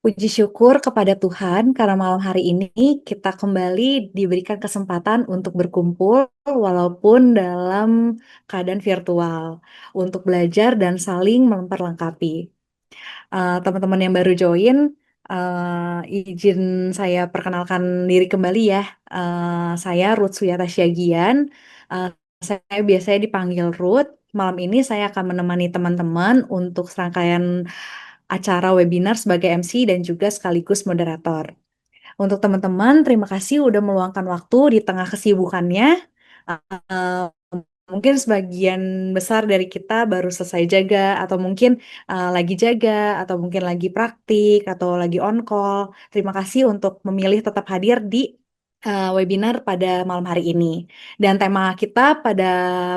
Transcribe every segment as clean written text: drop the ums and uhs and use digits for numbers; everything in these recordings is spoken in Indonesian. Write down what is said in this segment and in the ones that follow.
Puji syukur kepada Tuhan karena malam hari ini kita kembali diberikan kesempatan untuk berkumpul walaupun dalam keadaan virtual untuk belajar dan saling memperlengkapi. Teman-teman yang baru join, izin saya perkenalkan diri kembali ya. Saya Ruth Suyata Syagian. Eh, saya biasanya dipanggil Ruth. Malam ini saya akan menemani teman-teman untuk serangkaian acara webinar sebagai MC dan juga sekaligus moderator. Untuk teman-teman, terima kasih udah meluangkan waktu di tengah kesibukannya. Eh, Mungkin sebagian besar dari kita baru selesai jaga, atau mungkin lagi jaga, atau mungkin lagi praktik, atau lagi on call. Terima kasih untuk memilih tetap hadir di webinar pada malam hari ini. Dan tema kita pada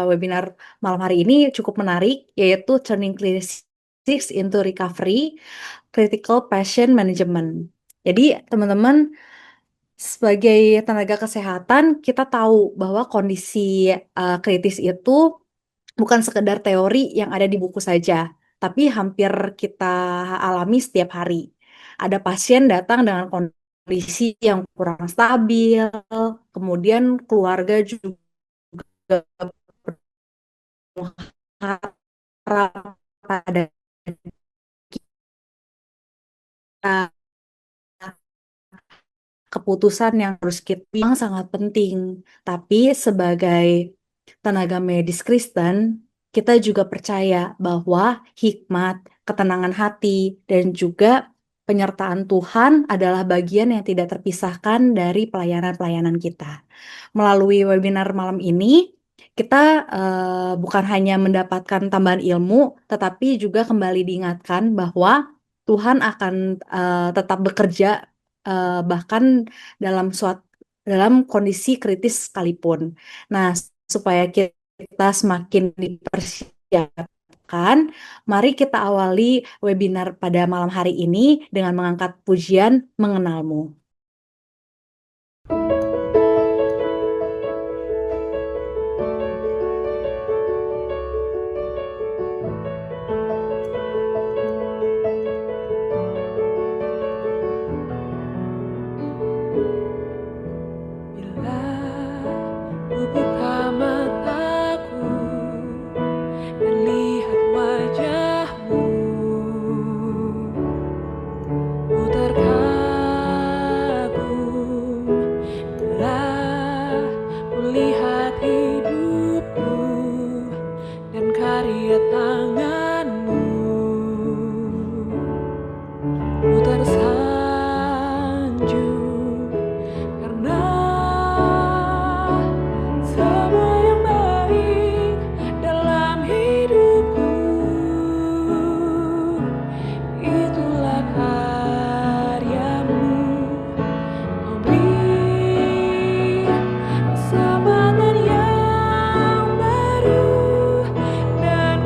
webinar malam hari ini cukup menarik, yaitu Turning Crisis into Recovery, Critical Passion Management. Jadi, teman-teman, sebagai tenaga kesehatan, kita tahu bahwa kondisi kritis itu bukan sekedar teori yang ada di buku saja, tapi hampir kita alami setiap hari. Ada pasien datang dengan kondisi yang kurang stabil, kemudian keluarga juga berharap pada kita keputusan yang harus kita yang sangat penting. Tapi sebagai tenaga medis Kristen, kita juga percaya bahwa hikmat, ketenangan hati, dan juga penyertaan Tuhan adalah bagian yang tidak terpisahkan dari pelayanan-pelayanan kita. Melalui webinar malam ini, kita bukan hanya mendapatkan tambahan ilmu, tetapi juga kembali diingatkan bahwa Tuhan akan tetap bekerja bahkan dalam kondisi kritis sekalipun. Nah, supaya kita semakin dipersiapkan, mari kita awali webinar pada malam hari ini dengan mengangkat pujian Mengenalmu. Bila ku buka mataku dan lihat wajahmu, ku terkagum bila melihat hidupmu dan karya tanganmu. Ku tersanjung karena semua yang baik dalam hidupku itulah karyamu. Kau beri semangat yang baru dan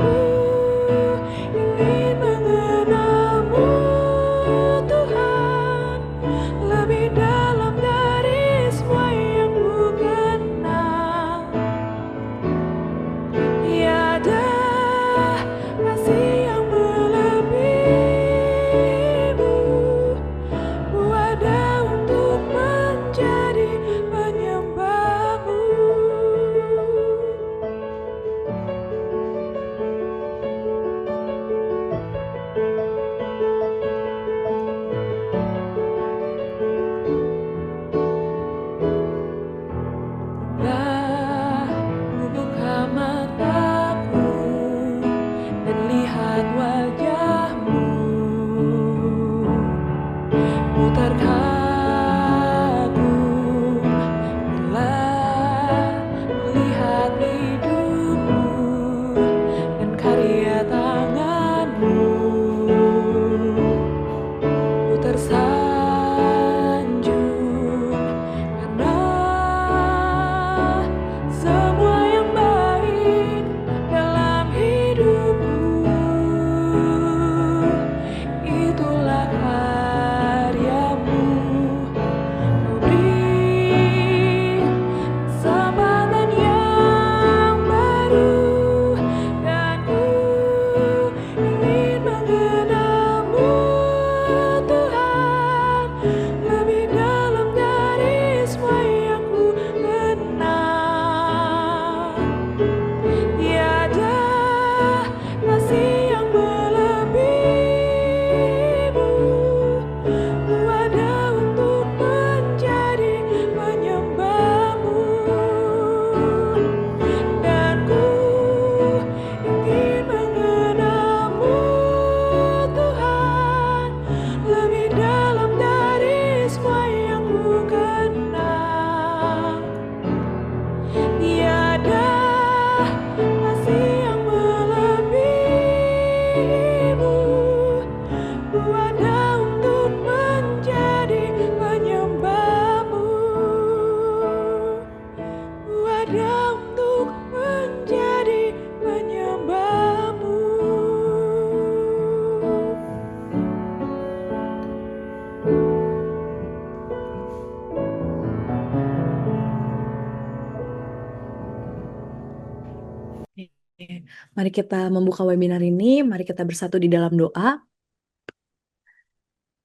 Mari kita membuka webinar ini, mari kita bersatu di dalam doa.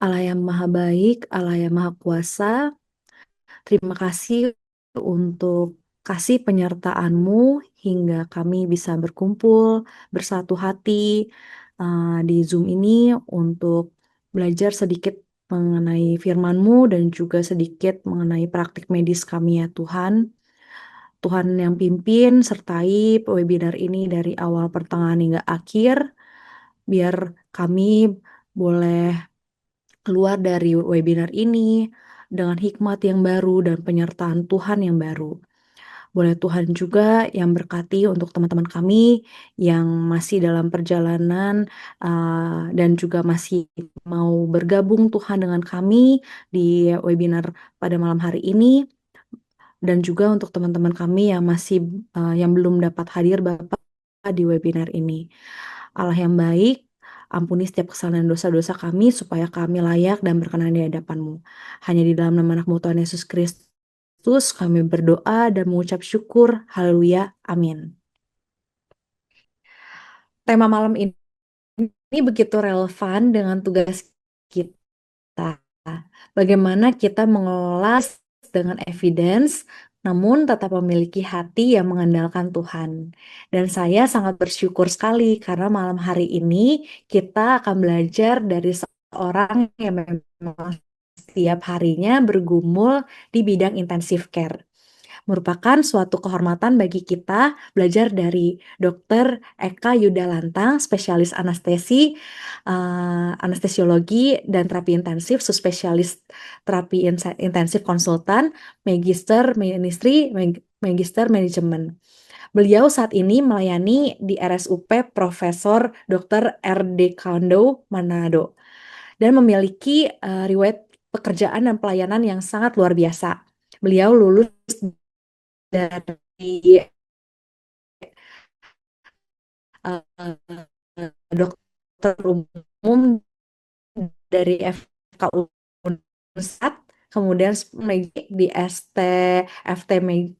Allah yang Maha Baik, Allah yang Maha Kuasa, terima kasih untuk kasih penyertaan-Mu hingga kami bisa berkumpul bersatu hati di Zoom ini untuk belajar sedikit mengenai firman-Mu dan juga sedikit mengenai praktik medis kami ya Tuhan. Tuhan yang pimpin sertai webinar ini dari awal pertengahan hingga akhir, biar kami boleh keluar dari webinar ini dengan hikmat yang baru dan penyertaan Tuhan yang baru. Boleh Tuhan juga yang berkati untuk teman-teman kami yang masih dalam perjalanan dan juga masih mau bergabung Tuhan dengan kami di webinar pada malam hari ini. Dan juga untuk teman-teman kami yang masih yang belum dapat hadir Bapak di webinar ini. Allah yang baik, ampuni setiap kesalahan dan dosa-dosa kami supaya kami layak dan berkenan di hadapan-Mu. Hanya di dalam nama anak-Mu Tuhan Yesus Kristus kami berdoa dan mengucap syukur. Haleluya. Amin. Tema malam ini begitu relevan dengan tugas kita. Bagaimana kita mengelola dengan evidence, namun tetap memiliki hati yang mengandalkan Tuhan. Dan saya sangat bersyukur sekali karena malam hari ini kita akan belajar dari seorang yang memang setiap harinya bergumul di bidang intensive care. Merupakan suatu kehormatan bagi kita belajar dari Dr. Eka Yudalantang, spesialis anestesiologi dan terapi intensif, subspesialis terapi intensif konsultan, magister manajemen. Beliau saat ini melayani di RSUP Profesor Dr. R.D. Kando, Manado, dan memiliki riwayat pekerjaan dan pelayanan yang sangat luar biasa. Beliau lulus dari dokter umum dari FKU Unsat, kemudian di FT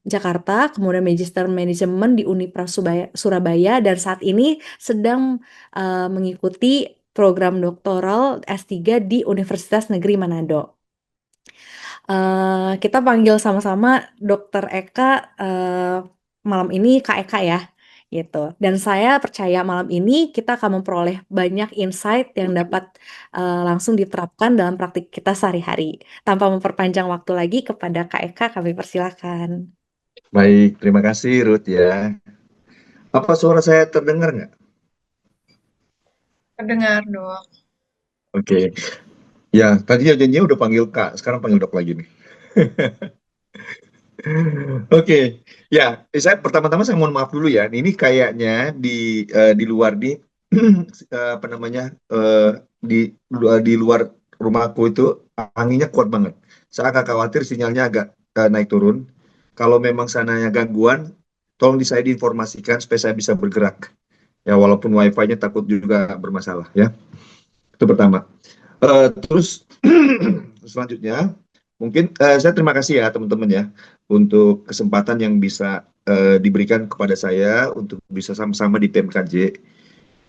Jakarta, kemudian Magister Manajemen di Unipra Surabaya, dan saat ini sedang mengikuti program doktoral S3 di Universitas Negeri Manado. Kita panggil sama-sama Dokter Eka malam ini Kak Eka ya, gitu. Dan saya percaya malam ini kita akan memperoleh banyak insight yang dapat langsung diterapkan dalam praktik kita sehari-hari. Tanpa memperpanjang waktu lagi, kepada Kak Eka kami persilakan. Baik, terima kasih Ruth ya. Apa suara saya terdengar nggak? Terdengar, Dok. Oke. Ya, tadi janjinya udah panggil Kak, sekarang panggil Dok lagi nih. Oke. Ya, pertama-tama saya mohon maaf dulu ya. Ini kayaknya di luar nih apa namanya? Di luar rumahku itu anginnya kuat banget. Saya agak khawatir sinyalnya agak naik turun. Kalau memang sananya gangguan, tolong saya diinformasikan supaya saya bisa bergerak. Ya, walaupun wifi-nya takut juga bermasalah ya. Itu pertama. Terus selanjutnya mungkin saya terima kasih ya teman-teman ya untuk kesempatan yang bisa diberikan kepada saya untuk bisa sama-sama di PMKJ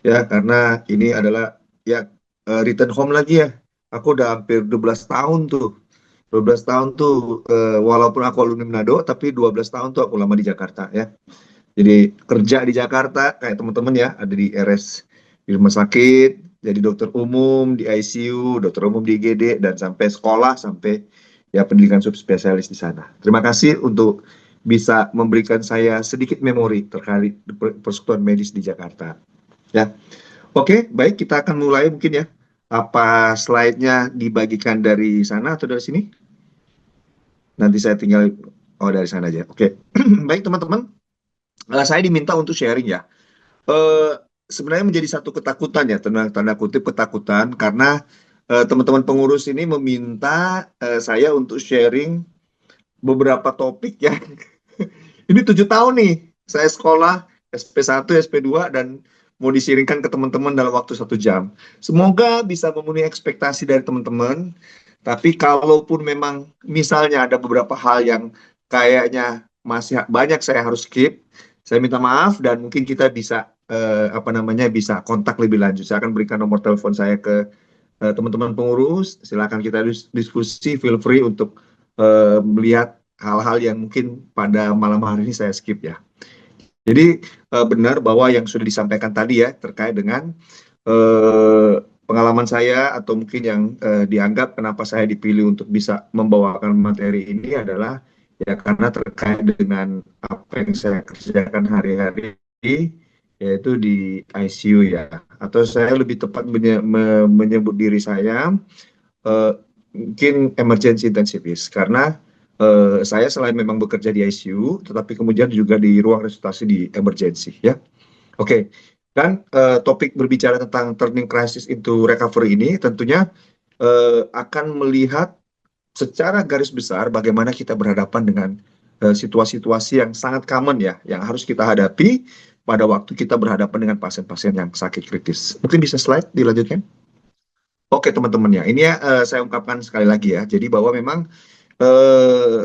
ya, karena ini adalah ya return home lagi ya. Aku udah hampir 12 tahun tuh. 12 tahun tuh walaupun aku alumni Manado, tapi 12 tahun tuh aku lama di Jakarta ya. Jadi kerja di Jakarta kayak teman-teman ya, ada di RS di rumah sakit, jadi dokter umum di ICU, dokter umum di IGD, dan sampai sekolah, sampai ya pendidikan subspesialis di sana. Terima kasih untuk bisa memberikan saya sedikit memori terkait persekutuan medis di Jakarta. Ya, oke, baik, kita akan mulai mungkin ya. Apa slide-nya dibagikan dari sana atau dari sini? Nanti saya tinggal, dari sana aja. Oke, baik teman-teman. Saya diminta untuk sharing ya. Sebenarnya menjadi satu ketakutan ya, tanda kutip ketakutan, karena teman-teman pengurus ini meminta saya untuk sharing beberapa topik ya. Ini 7 tahun nih, saya sekolah SP1, SP2, dan mau disiringkan ke teman-teman dalam waktu 1 jam. Semoga bisa memenuhi ekspektasi dari teman-teman, tapi kalaupun memang misalnya ada beberapa hal yang kayaknya masih banyak saya harus skip, Saya minta maaf dan mungkin kita bisa apa namanya bisa kontak lebih lanjut. Saya akan berikan nomor telepon saya ke teman-teman pengurus. Silakan kita diskusi. Feel free untuk melihat hal-hal yang mungkin pada malam hari ini saya skip ya. Jadi benar bahwa yang sudah disampaikan tadi ya terkait dengan pengalaman saya atau mungkin yang dianggap kenapa saya dipilih untuk bisa membawakan materi ini adalah ya karena terkait dengan apa yang saya kerjakan hari-hari yaitu di ICU ya atau saya lebih tepat menyebut diri saya eh, mungkin emergency intensivist karena saya selain memang bekerja di ICU tetapi kemudian juga di ruang resusitasi di emergency ya. Oke, dan topik berbicara tentang turning crisis into recovery ini tentunya akan melihat secara garis besar bagaimana kita berhadapan dengan situasi-situasi yang sangat common ya, yang harus kita hadapi pada waktu kita berhadapan dengan pasien-pasien yang sakit kritis. Mungkin bisa slide dilanjutkan? Oke teman-teman ya, ini ya saya ungkapkan sekali lagi ya, jadi bahwa memang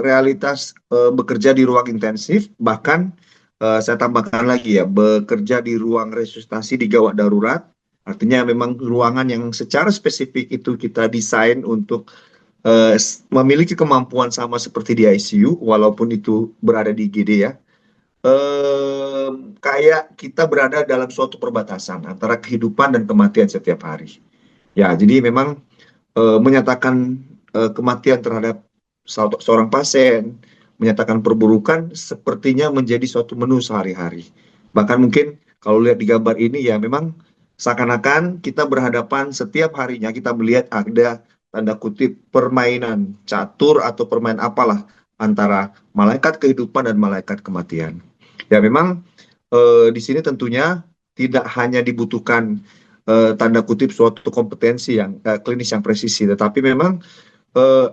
realitas bekerja di ruang intensif, bahkan saya tambahkan lagi ya, bekerja di ruang resusitasi di gawat darurat, artinya memang ruangan yang secara spesifik itu kita desain untuk memiliki kemampuan sama seperti di ICU, walaupun itu berada di IGD ya. Kayak kita berada dalam suatu perbatasan antara kehidupan dan kematian setiap hari. Ya, jadi memang menyatakan kematian terhadap seorang pasien, menyatakan perburukan sepertinya menjadi suatu menu sehari-hari. Bahkan mungkin kalau lihat di gambar ini ya memang seakan-akan kita berhadapan setiap harinya kita melihat ada tanda kutip permainan catur atau permainan apalah antara malaikat kehidupan dan malaikat kematian. Ya memang di sini tentunya tidak hanya dibutuhkan tanda kutip suatu kompetensi yang klinis yang presisi, tetapi memang eh,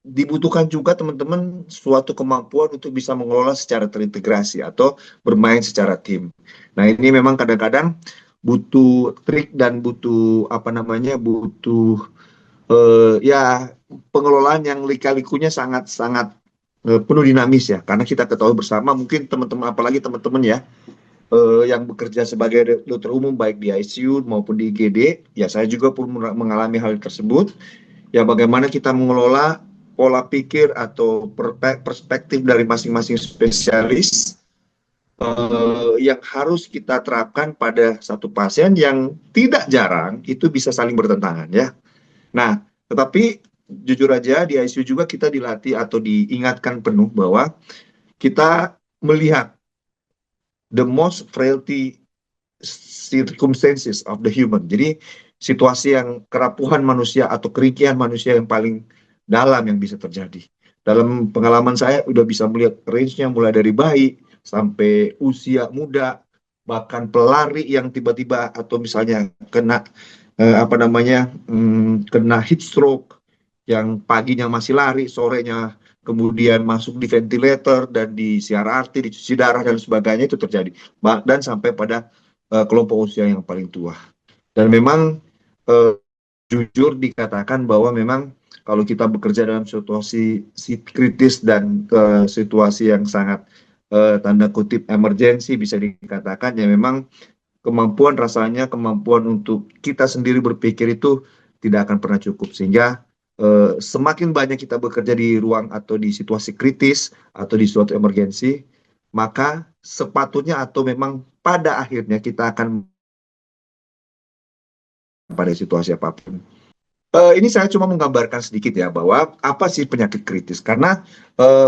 dibutuhkan juga teman-teman suatu kemampuan untuk bisa mengelola secara terintegrasi atau bermain secara tim. Nah ini memang kadang-kadang butuh trik dan butuh apa namanya butuh ya pengelolaan yang lika-likunya sangat-sangat penuh dinamis ya karena kita ketahui bersama mungkin teman-teman apalagi teman-teman ya yang bekerja sebagai dokter umum baik di ICU maupun di IGD, ya saya juga pun mengalami hal tersebut. Ya bagaimana kita mengelola pola pikir atau perspektif dari masing-masing spesialis yang harus kita terapkan pada satu pasien yang tidak jarang itu bisa saling bertentangan ya. Nah, tetapi jujur aja di ICU juga kita dilatih atau diingatkan penuh bahwa kita melihat the most frailty circumstances of the human. Jadi situasi yang kerapuhan manusia atau keringkihan manusia yang paling dalam yang bisa terjadi. Dalam pengalaman saya udah bisa melihat range-nya mulai dari bayi sampai usia muda, bahkan pelari yang tiba-tiba atau misalnya kena apa namanya kena heat stroke yang paginya masih lari, sorenya kemudian masuk di ventilator dan di CRRT, dicuci darah dan sebagainya itu terjadi. Dan sampai pada kelompok usia yang paling tua. Dan memang jujur dikatakan bahwa memang kalau kita bekerja dalam situasi kritis dan situasi yang sangat tanda kutip emergensi bisa dikatakan ya memang kemampuan untuk kita sendiri berpikir itu tidak akan pernah cukup sehingga semakin banyak kita bekerja di ruang atau di situasi kritis atau di suatu emergensi, maka sepatutnya atau memang pada akhirnya kita akan pada situasi apapun. Ini saya cuma menggambarkan sedikit ya bahwa apa sih penyakit kritis karena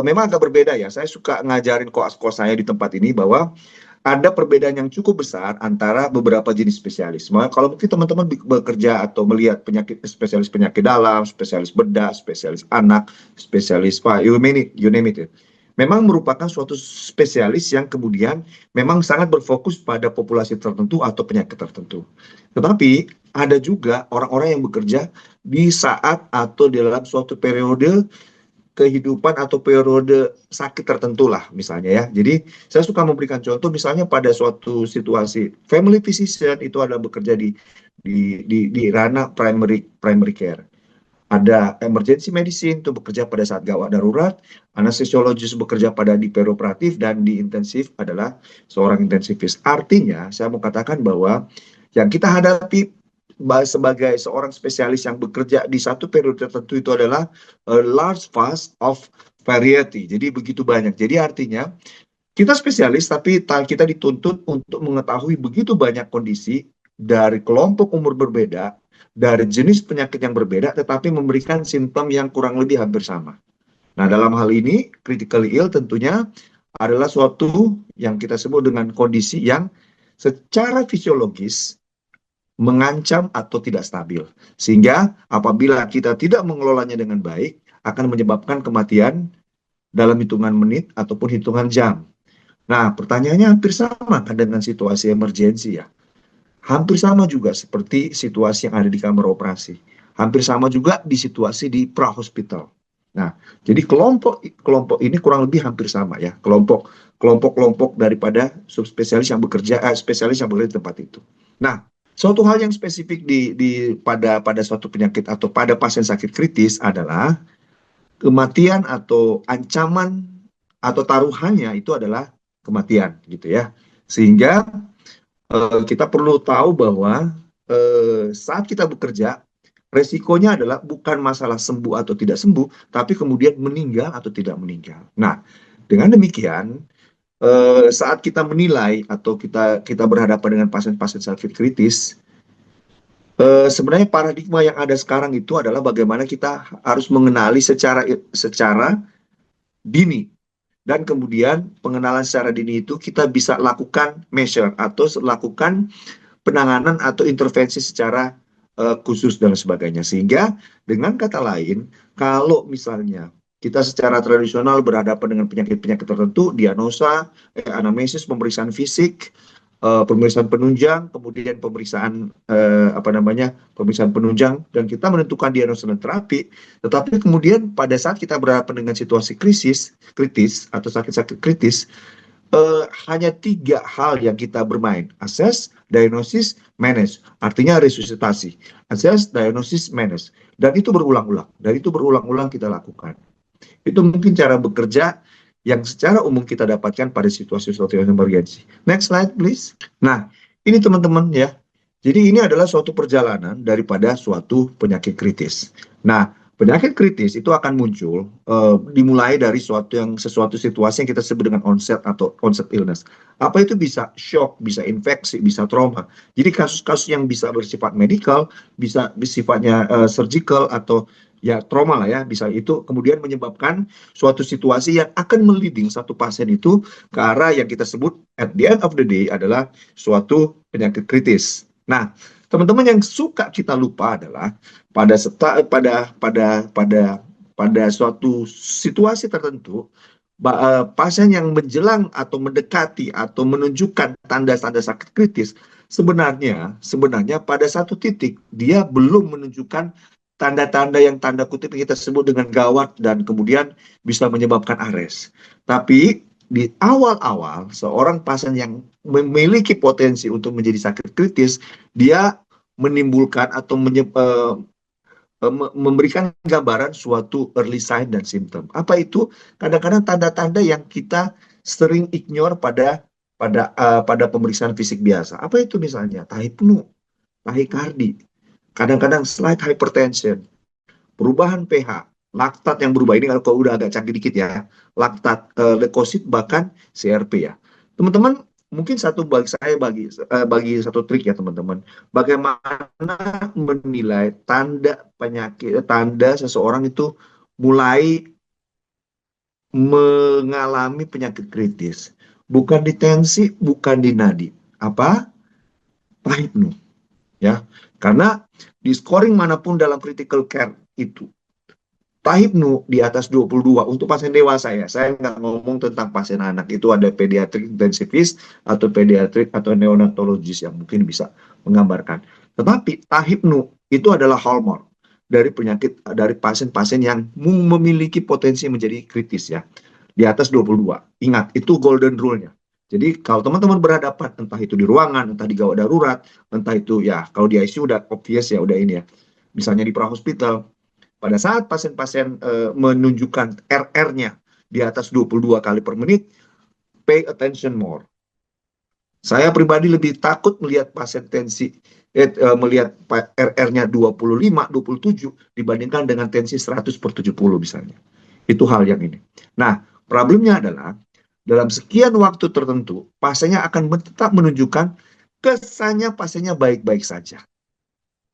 memang agak berbeda ya. Saya suka ngajarin koas-koas saya di tempat ini bahwa ada perbedaan yang cukup besar antara beberapa jenis spesialisme. Kalau mungkin teman-teman bekerja atau melihat spesialis penyakit dalam, spesialis bedah, spesialis anak, spesialis you name it. Memang merupakan suatu spesialis yang kemudian memang sangat berfokus pada populasi tertentu atau penyakit tertentu. Tetapi ada juga orang-orang yang bekerja di saat atau di dalam suatu periode kehidupan atau periode sakit tertentu lah misalnya ya. Jadi saya suka memberikan contoh misalnya pada suatu situasi family physician itu adalah bekerja di ranah primary care. Ada emergency medicine itu bekerja pada saat gawat darurat, anestesiologis bekerja pada di perioperatif, dan di intensif adalah seorang intensivis. Artinya, saya mau katakan bahwa yang kita hadapi sebagai seorang spesialis yang bekerja di satu periode tertentu itu adalah a large vast of variety. Jadi begitu banyak. Jadi artinya kita spesialis, tapi kita dituntut untuk mengetahui begitu banyak kondisi dari kelompok umur berbeda, dari jenis penyakit yang berbeda, tetapi memberikan simptom yang kurang lebih hampir sama. Nah, dalam hal ini, critically ill tentunya adalah suatu yang kita sebut dengan kondisi yang secara fisiologis mengancam atau tidak stabil. Sehingga apabila kita tidak mengelolanya dengan baik, akan menyebabkan kematian dalam hitungan menit ataupun hitungan jam. Nah, pertanyaannya hampir sama kan dengan situasi emergensi ya. Hampir sama juga seperti situasi yang ada di kamar operasi. Hampir sama juga di situasi di pra-hospital. Nah, jadi kelompok ini kurang lebih hampir sama ya. Kelompok daripada subspesialis yang bekerja, spesialis yang bekerja di tempat itu. Nah, suatu hal yang spesifik pada suatu penyakit atau pada pasien sakit kritis adalah kematian atau ancaman atau taruhannya itu adalah kematian gitu ya. Sehingga kita perlu tahu bahwa saat kita bekerja, resikonya adalah bukan masalah sembuh atau tidak sembuh, tapi kemudian meninggal atau tidak meninggal. Nah, dengan demikian, saat kita menilai atau kita berhadapan dengan pasien-pasien sakit kritis, sebenarnya paradigma yang ada sekarang itu adalah bagaimana kita harus mengenali secara dini. Dan kemudian pengenalan secara dini itu kita bisa lakukan measure atau lakukan penanganan atau intervensi secara khusus dan sebagainya. Sehingga dengan kata lain, kalau misalnya kita secara tradisional berhadapan dengan penyakit-penyakit tertentu, diagnosa, anamnesis, pemeriksaan fisik, pemeriksaan penunjang, kemudian pemeriksaan penunjang, dan kita menentukan diagnosa dan terapi. Tetapi kemudian pada saat kita berhadapan dengan situasi kritis atau sakit-sakit kritis, hanya 3 hal yang kita bermain: assess, diagnosis, manage. Artinya resusitasi. Assess, diagnosis, manage. Dan itu berulang-ulang kita lakukan. Itu mungkin cara bekerja yang secara umum kita dapatkan pada situasi-situasi emergensi. Next slide, please. Nah, ini teman-teman ya. Jadi ini adalah suatu perjalanan daripada suatu penyakit kritis. Nah, penyakit kritis itu akan muncul dimulai dari sesuatu situasi yang kita sebut dengan onset atau onset illness. Apa itu? Bisa shock, bisa infeksi, bisa trauma. Jadi kasus-kasus yang bisa bersifat medical, bisa sifatnya surgical atau ya trauma lah ya, bisa itu kemudian menyebabkan suatu situasi yang akan meliding satu pasien itu ke arah yang kita sebut at the end of the day adalah suatu penyakit kritis. Nah, teman-teman, yang suka kita lupa adalah pada suatu situasi tertentu, pasien yang menjelang atau mendekati atau menunjukkan tanda-tanda sakit kritis, sebenarnya pada satu titik dia belum menunjukkan tanda-tanda yang tanda kutip kita sebut dengan gawat dan kemudian bisa menyebabkan ares. Tapi di awal-awal seorang pasien yang memiliki potensi untuk menjadi sakit kritis, dia menimbulkan atau memberikan gambaran suatu early sign dan symptom. Apa itu? Kadang-kadang tanda-tanda yang kita sering ignore pada pemeriksaan fisik biasa. Apa itu? Misalnya tahipnu, tahikardi, kadang-kadang slight hypertension, perubahan pH, laktat yang berubah. Ini kalau udah agak canggih dikit ya, laktat, leukosit, bahkan CRP ya. Teman-teman, mungkin bagi satu trik ya teman-teman, bagaimana menilai tanda penyakit, tanda seseorang itu mulai mengalami penyakit kritis. Bukan di tensi, bukan di nadi. Apa? Tahipnu. Ya, karena di scoring manapun dalam critical care itu, tahipnu di atas 22 untuk pasien dewasa ya. Saya nggak ngomong tentang pasien anak, itu ada pediatric intensivist atau pediatric atau neonatologis yang mungkin bisa menggambarkan. Tetapi tahipnu itu adalah hallmark dari pasien-pasien yang memiliki potensi menjadi kritis ya. Di atas 22. Ingat, itu golden rule-nya. Jadi kalau teman-teman berhadapan entah itu di ruangan, entah di gawat darurat, entah itu ya kalau di ICU udah obvious ya, udah ini ya. Misalnya di pra-hospital, pada saat pasien-pasien menunjukkan RR-nya di atas 22 kali per menit, pay attention more. Saya pribadi lebih takut melihat pasien tensi melihat RR-nya 25, 27 dibandingkan dengan tensi 100 per 70 misalnya. Itu hal yang ini. Nah, problemnya adalah dalam sekian waktu tertentu, pasiennya akan tetap menunjukkan kesannya pasiennya baik-baik saja.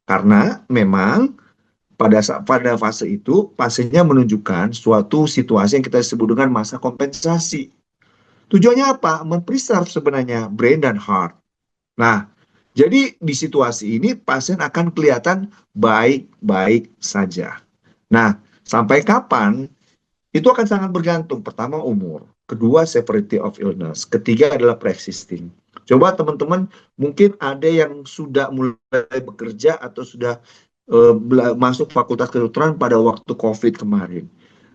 Karena memang pada fase itu, pasiennya menunjukkan suatu situasi yang kita sebut dengan masa kompensasi. Tujuannya apa? Mempreserve sebenarnya brain dan heart. Nah, jadi di situasi ini pasien akan kelihatan baik-baik saja. Nah, sampai kapan? Itu akan sangat bergantung. Pertama, umur. Kedua, severity of illness. Ketiga adalah pre-existing. Coba teman-teman, mungkin ada yang sudah mulai bekerja atau sudah masuk fakultas kedokteran pada waktu COVID kemarin.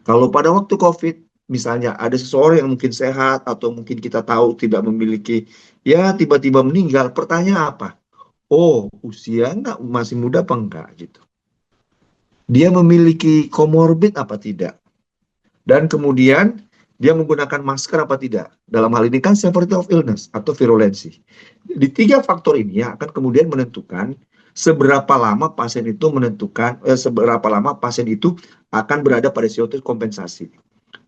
Kalau pada waktu COVID, misalnya ada seseorang yang mungkin sehat atau mungkin kita tahu tidak memiliki, ya tiba-tiba meninggal, pertanyaan apa? Oh, usia enggak, masih muda apa enggak gitu. Dia memiliki komorbid apa tidak? Dan kemudian dia menggunakan masker apa tidak? Dalam hal ini kan severity of illness atau virulensi. Di tiga faktor ini yang akan kemudian menentukan seberapa lama pasien itu akan berada pada situasi kompensasi.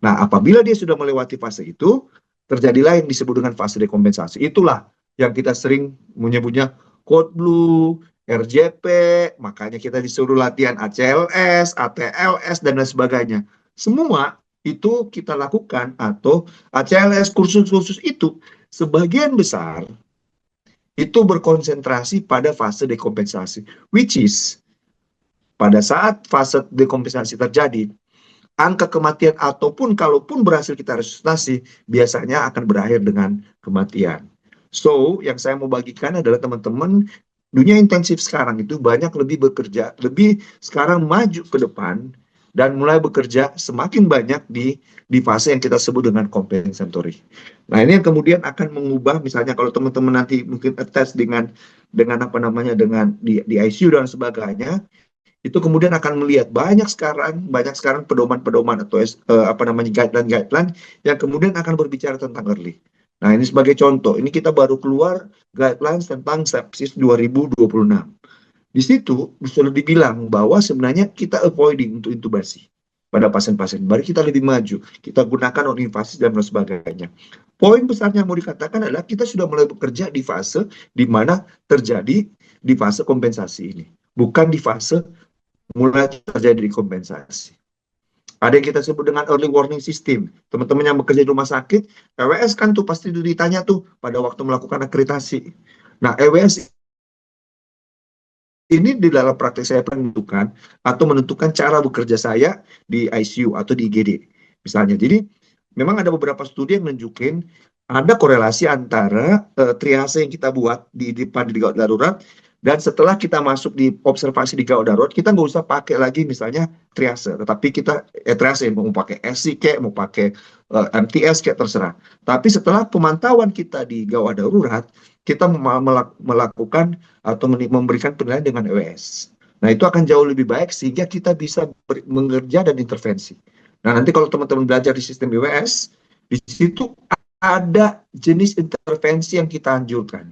Nah, apabila dia sudah melewati fase itu, terjadilah yang disebut dengan fase dekompensasi. Itulah yang kita sering menyebutnya code blue, RJP, makanya kita disuruh latihan ACLS, ATLS, dan lain sebagainya. Semua itu kita lakukan, atau ACLS, kursus-kursus itu, sebagian besar itu berkonsentrasi pada fase dekompensasi, which is pada saat fase dekompensasi terjadi, angka kematian ataupun kalaupun berhasil kita resusitasi, biasanya akan berakhir dengan kematian. So, yang saya mau bagikan adalah teman-teman, dunia intensif sekarang itu banyak lebih sekarang maju ke depan, dan mulai bekerja semakin banyak di fase yang kita sebut dengan compensatory. Nah, ini yang kemudian akan mengubah, misalnya kalau teman-teman nanti mungkin attach dengan dengan di ICU dan sebagainya, itu kemudian akan melihat banyak sekarang pedoman-pedoman atau guideline-guideline yang kemudian akan berbicara tentang early. Nah, ini sebagai contoh, ini kita baru keluar guidelines tentang sepsis 2026. Di situ sudah dibilang bahwa sebenarnya kita avoiding untuk intubasi pada pasien-pasien. Mari kita lebih maju, kita gunakan non-invasif dan sebagainya. Poin besarnya mau dikatakan adalah kita sudah mulai bekerja di fase di mana terjadi di fase kompensasi ini, bukan di fase mulai terjadi di kompensasi. Ada yang kita sebut dengan early warning system. Teman-teman yang bekerja di rumah sakit, EWS kan tuh pasti ditanya tuh pada waktu melakukan akreditasi. Nah, EWS ini di dalam praktek saya menentukan cara bekerja saya di ICU atau di IGD misalnya. Jadi memang ada beberapa studi yang menunjukkan ada korelasi antara triase yang kita buat di gawat darurat, dan setelah kita masuk di observasi di gawat darurat, kita nggak usah pakai lagi misalnya triase, tetapi kita triase mau pakai SC kayak mau pakai MTS kayak terserah. Tapi setelah pemantauan kita di gawat darurat, kita melakukan atau memberikan penilaian dengan EWS. Nah, itu akan jauh lebih baik sehingga kita bisa mengerja dan intervensi. Nah, nanti kalau teman-teman belajar di sistem EWS, di situ ada jenis intervensi yang kita anjurkan.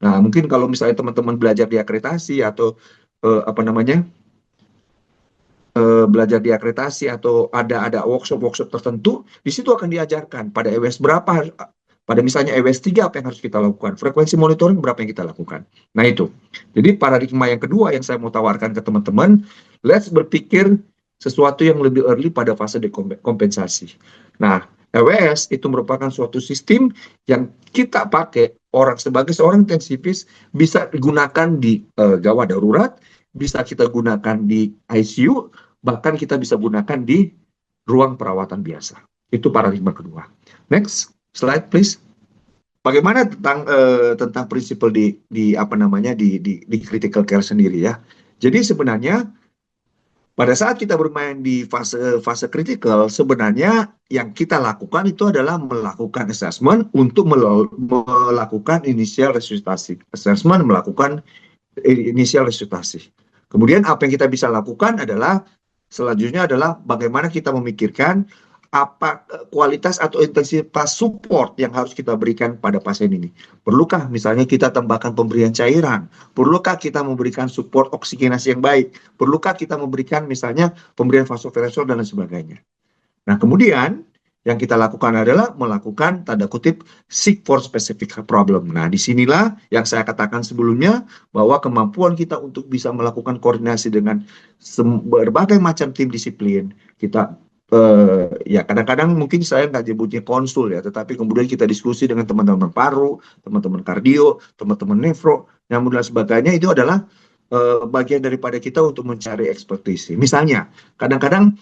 Nah, mungkin kalau misalnya teman-teman belajar di akreditasi atau belajar di akreditasi atau ada workshop tertentu, di situ akan diajarkan pada EWS berapa. Pada misalnya EWS 3 apa yang harus kita lakukan? Frekuensi monitoring berapa yang kita lakukan? Nah, itu. Jadi paradigma yang kedua yang saya mau tawarkan ke teman-teman, let's berpikir sesuatu yang lebih early pada fase dekompensasi. Nah, EWS itu merupakan suatu sistem yang kita pakai sebagai seorang intensivis, bisa digunakan di gawat darurat, bisa kita gunakan di ICU, bahkan kita bisa gunakan di ruang perawatan biasa. Itu paradigma kedua. Next. Slide please. Bagaimana tentang prinsipal di critical care sendiri ya. Jadi sebenarnya pada saat kita bermain di fase kritikal, sebenarnya yang kita lakukan itu adalah melakukan assessment untuk melakukan initial resusitasi. Kemudian apa yang kita bisa lakukan adalah Selanjutnya adalah bagaimana kita memikirkan apa kualitas atau intensitas support yang harus kita berikan pada pasien ini. Perlukah misalnya kita tambahkan pemberian cairan? Perlukah kita memberikan support oksigenasi yang baik? Perlukah kita memberikan misalnya pemberian vasopresor dan lain sebagainya? Nah, kemudian yang kita lakukan adalah melakukan tanda kutip seek for specific problem. Nah, disinilah yang saya katakan sebelumnya bahwa kemampuan kita untuk bisa melakukan koordinasi dengan berbagai macam tim disiplin, kita ya kadang-kadang mungkin saya nggak nyebutnya konsul ya, tetapi kemudian kita diskusi dengan teman-teman paru, teman-teman kardio, teman-teman nefro, yang dan sebagainya itu adalah bagian daripada kita untuk mencari ekspertise. Misalnya, kadang-kadang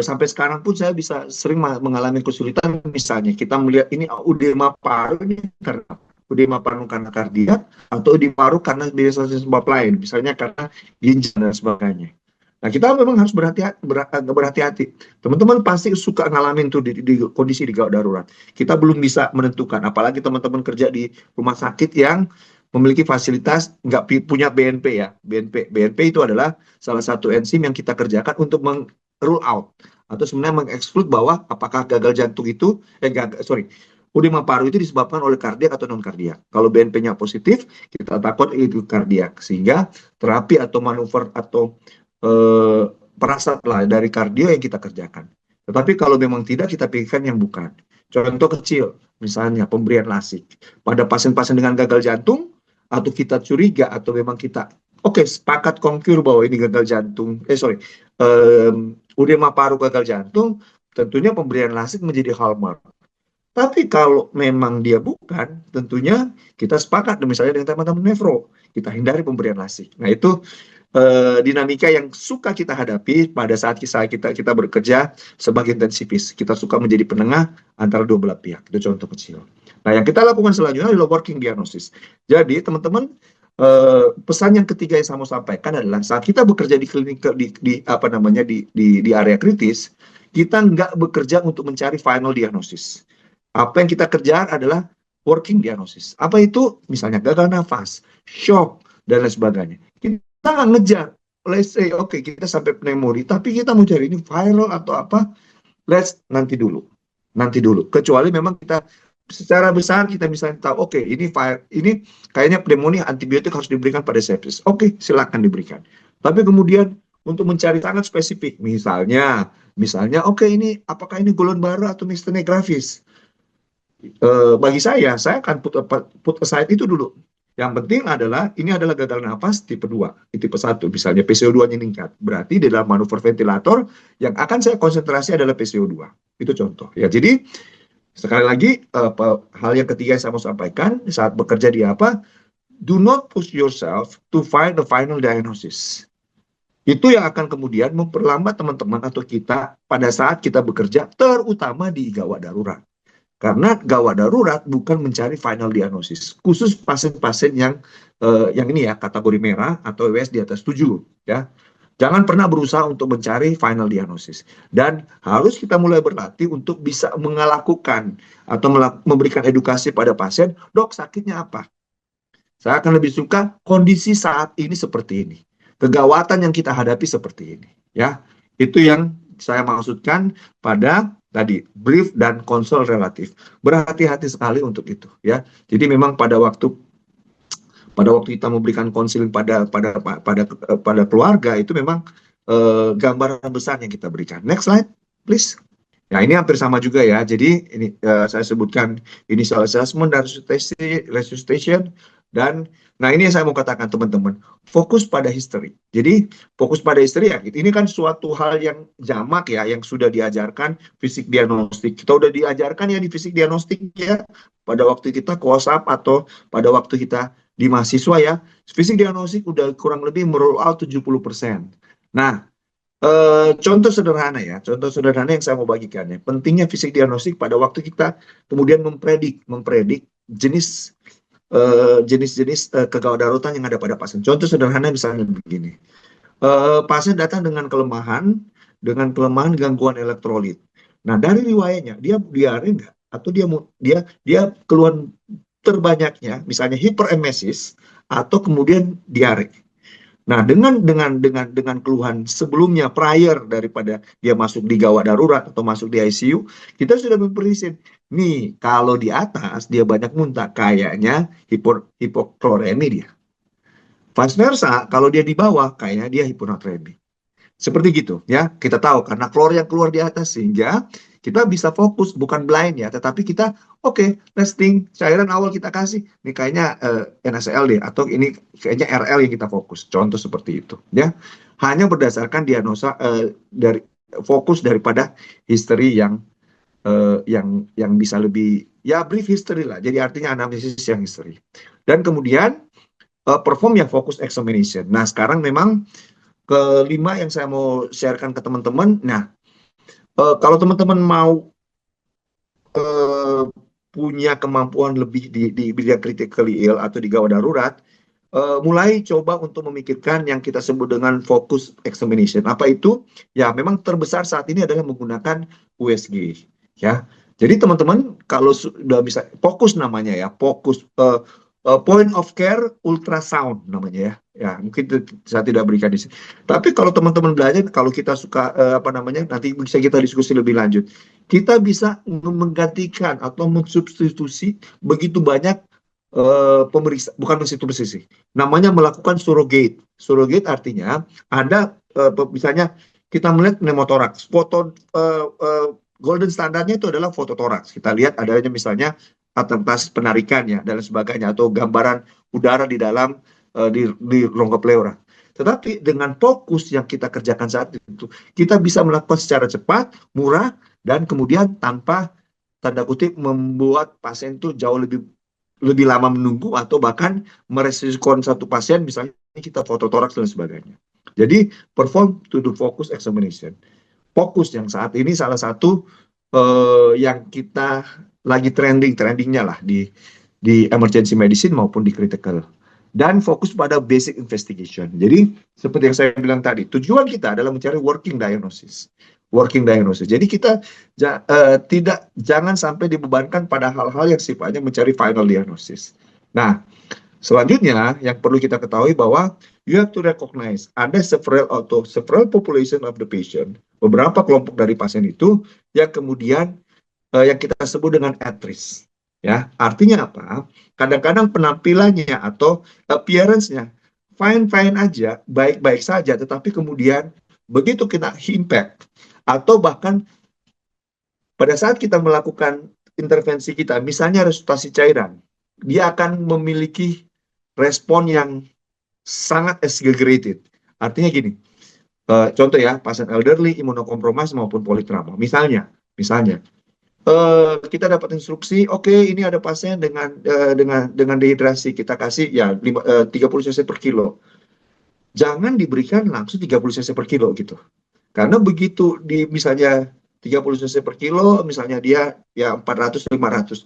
sampai sekarang pun saya bisa sering mengalami kesulitan. Misalnya, kita melihat ini edema paru ini karena edema paru karena kardiak atau edema paru karena biasanya sebab lain, misalnya karena ginjal dan sebagainya. Nah, kita memang harus berhati-hati. Teman-teman pasti suka ngalamin tuh di kondisi di gawat darurat. Kita belum bisa menentukan, apalagi teman-teman kerja di rumah sakit yang memiliki fasilitas nggak punya BNP ya. BNP itu adalah salah satu enzim yang kita kerjakan untuk rule out atau sebenarnya mengeksklusif bahwa apakah gagal jantung itu edema paru itu disebabkan oleh kardiak atau non kardiak. Kalau BNP-nya positif, kita takut itu kardiak, sehingga terapi atau manuver atau perasaan lah dari kardio yang kita kerjakan. Tetapi kalau memang tidak, kita pikirkan yang bukan. Contoh kecil, misalnya pemberian lasik pada pasien-pasien dengan gagal jantung, atau kita curiga atau memang kita sepakat concur bahwa ini gagal jantung, edema paru gagal jantung, tentunya pemberian lasik menjadi hallmark. Tapi kalau memang dia bukan, tentunya kita sepakat misalnya dengan teman-teman nefro, kita hindari pemberian lasik. Nah, itu dinamika yang suka kita hadapi pada saat kita bekerja sebagai intensivis. Kita suka menjadi penengah antara dua belah pihak. Itu contoh kecil. Nah, yang kita lakukan selanjutnya adalah working diagnosis. Jadi, teman-teman, pesan yang ketiga yang saya mau sampaikan adalah saat kita bekerja di klinik di area kritis, kita nggak bekerja untuk mencari final diagnosis. Apa yang kita kerjakan adalah working diagnosis. Apa itu? Misalnya gagal nafas, shock, dan lain sebagainya. Kita nggak ngejar, let's say, kita sampai pneumonia, tapi kita mau cari ini viral atau apa, nanti dulu. Kecuali memang kita secara besar kita misalnya tahu, ini kayaknya pneumonia, antibiotik harus diberikan pada sepsis. Silakan diberikan. Tapi kemudian untuk mencari sangat spesifik, misalnya, ini apakah ini golongan baru atau miastenia gravis? Bagi saya akan put aside itu dulu. Yang penting adalah, ini adalah gagal nafas tipe 2, tipe 1, misalnya PCO2-nya meningkat. Berarti di dalam manuver ventilator, yang akan saya konsentrasi adalah PCO2. Itu contoh. Ya, jadi, sekali lagi, hal yang ketiga yang saya mau sampaikan, saat bekerja di apa, do not push yourself to find the final diagnosis. Itu yang akan kemudian memperlambat teman-teman atau kita pada saat kita bekerja, terutama di gawat darurat. Karena gawat darurat bukan mencari final diagnosis, khusus pasien-pasien yang ini ya, kategori merah atau WS di atas 7 ya. Jangan pernah berusaha untuk mencari final diagnosis. Dan harus kita mulai berlatih untuk bisa melakukan atau memberikan edukasi pada pasien, dok sakitnya apa? Saya akan lebih suka kondisi saat ini seperti ini. Kegawatan yang kita hadapi seperti ini ya. Itu yang saya maksudkan pada tadi brief dan konsol relatif. Berhati-hati sekali untuk itu ya. Jadi memang pada waktu kita memberikan konseling pada keluarga, itu memang gambaran besar yang kita berikan. Next slide please. Nah, ini hampir sama juga ya. Jadi ini saya sebutkan initial assessment dan resuscitation. Dan nah, ini yang saya mau katakan teman-teman, fokus pada history. Jadi fokus pada history ya, ini kan suatu hal yang jamak ya, yang sudah diajarkan fisik diagnostik. Kita udah diajarkan ya di fisik diagnostik ya, pada waktu kita koasap atau pada waktu kita di mahasiswa ya, fisik diagnostik udah kurang lebih merule out 70%. Nah, contoh sederhana yang saya mau bagikan ya, pentingnya fisik diagnostik pada waktu kita kemudian mempredik jenis kegawat daruratan yang ada pada pasien. Contoh sederhana misalnya begini, pasien datang dengan kelemahan gangguan elektrolit. Nah, dari riwayatnya dia diare nggak, atau dia keluhan terbanyaknya misalnya hiperemesis atau kemudian diare. Nah, dengan keluhan sebelumnya prior daripada dia masuk di gawat darurat atau masuk di ICU, kita sudah memprediksi nih kalau di atas dia banyak muntah, kayaknya hipokloremi dia. Vice versa, kalau dia di bawah, kayaknya dia hiponatremi. Seperti gitu ya, kita tahu karena klor yang keluar di atas sehingga kita bisa fokus bukan blind ya, tetapi kita oke, let's think cairan awal kita kasih ini kayaknya NaCl deh atau ini kayaknya RL yang kita fokus. Contoh seperti itu ya. Hanya berdasarkan diagnosa dari fokus daripada history yang bisa lebih ya brief history lah. Jadi artinya anamnesis yang history. Dan kemudian perform yang fokus examination. Nah, sekarang memang kelima yang saya mau sharekan ke teman-teman. Nah, kalau teman-teman mau eh, punya kemampuan lebih di bidang critically ill atau di gawat darurat, mulai coba untuk memikirkan yang kita sebut dengan focus examination. Apa itu? Ya, memang terbesar saat ini adalah menggunakan USG. Ya, jadi teman-teman kalau sudah bisa fokus namanya ya, fokus point of care ultrasound namanya ya. Ya, mungkin saya tidak berikan di sini. Tapi kalau teman-teman belajar, kalau kita suka apa namanya, nanti bisa kita diskusi lebih lanjut. Kita bisa menggantikan atau mensubstitusi begitu banyak pemeriksa, bukan mensubstitusi, namanya melakukan surrogate. Surrogate artinya ada misalnya kita melihat pneumotoraks, foto golden standarnya itu adalah fototoraks. Kita lihat adanya misalnya atas penarikan ya dan sebagainya atau gambaran udara di dalam di rongga pleura. Tetapi dengan fokus yang kita kerjakan saat itu, kita bisa melakukan secara cepat, murah, dan kemudian tanpa tanda kutip membuat pasien itu jauh lebih lama menunggu atau bahkan meresikokan satu pasien misalnya kita fototoraks dan sebagainya. Jadi perform to the focus examination. Fokus yang saat ini salah satu yang kita lagi trendingnya lah di emergency medicine maupun di critical. Dan fokus pada basic investigation. Jadi seperti yang saya bilang tadi, tujuan kita adalah mencari working diagnosis. Working diagnosis. Jadi kita jangan sampai dibebankan pada hal-hal yang sifatnya mencari final diagnosis. Nah, selanjutnya yang perlu kita ketahui bahwa you have to recognize ada several population of the patient, beberapa kelompok dari pasien itu yang kemudian yang kita sebut dengan at risk. Ya, artinya apa? Kadang-kadang penampilannya atau appearance-nya fine-fine aja, baik-baik saja, tetapi kemudian begitu kita impact atau bahkan pada saat kita melakukan intervensi kita, misalnya resusitasi cairan, dia akan memiliki respon yang sangat exaggerated. Artinya gini, contoh ya, pasien elderly, imunokompromis maupun politrauma. Misalnya, kita dapat instruksi, oke, ini ada pasien dengan dehidrasi, kita kasih ya 30 cc per kilo. Jangan diberikan langsung 30 cc per kilo gitu. Karena begitu di misalnya 30 cc per kilo, misalnya dia ya 400 500.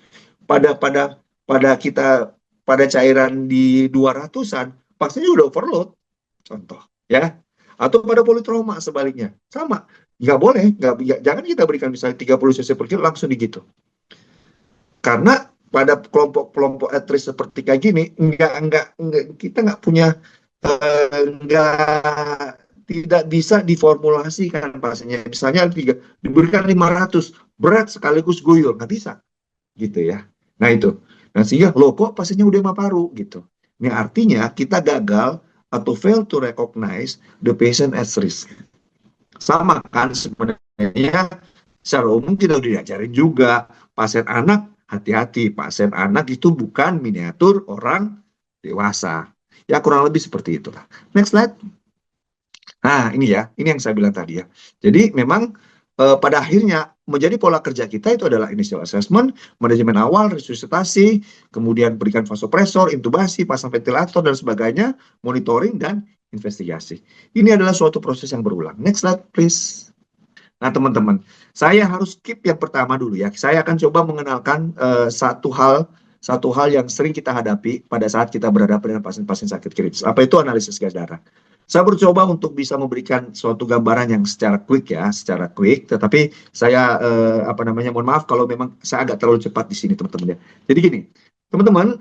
Pada cairan di 200-an, pasiennya udah overload. Contoh ya. Atau pada politrauma sebaliknya. Sama. Nggak boleh, jangan kita berikan misalnya 30 cc per kilo langsung gitu. Karena pada kelompok-kelompok at risk seperti kayak gini, kita nggak punya tidak bisa diformulasikan pasiennya. Misalnya diberikan 500 berat sekaligus guyur, nggak bisa gitu ya. Nah itu. Nah sehingga loh kok pasiennya udah paru gitu. Ini artinya kita gagal atau fail to recognize the patient at risk. Sama kan sebenarnya secara umum kita udah diajarin juga pasien anak hati-hati, pasien anak itu bukan miniatur orang dewasa. Ya kurang lebih seperti itulah. Next slide. Nah ini ya, ini yang saya bilang tadi ya. Jadi memang pada akhirnya menjadi pola kerja kita itu adalah initial assessment, manajemen awal, resusitasi, kemudian berikan vasopresor, intubasi, pasang ventilator dan sebagainya, monitoring dan investigasi. Ini adalah suatu proses yang berulang. Next slide please. Nah teman-teman, saya harus skip yang pertama dulu ya. Saya akan coba mengenalkan satu hal yang sering kita hadapi pada saat kita berhadapan dengan pasien-pasien sakit kritis. Apa itu analisis gas darah? Saya bercoba untuk bisa memberikan suatu gambaran yang secara quick, tetapi saya mohon maaf kalau memang saya agak terlalu cepat di sini teman-teman ya. Jadi gini, teman-teman,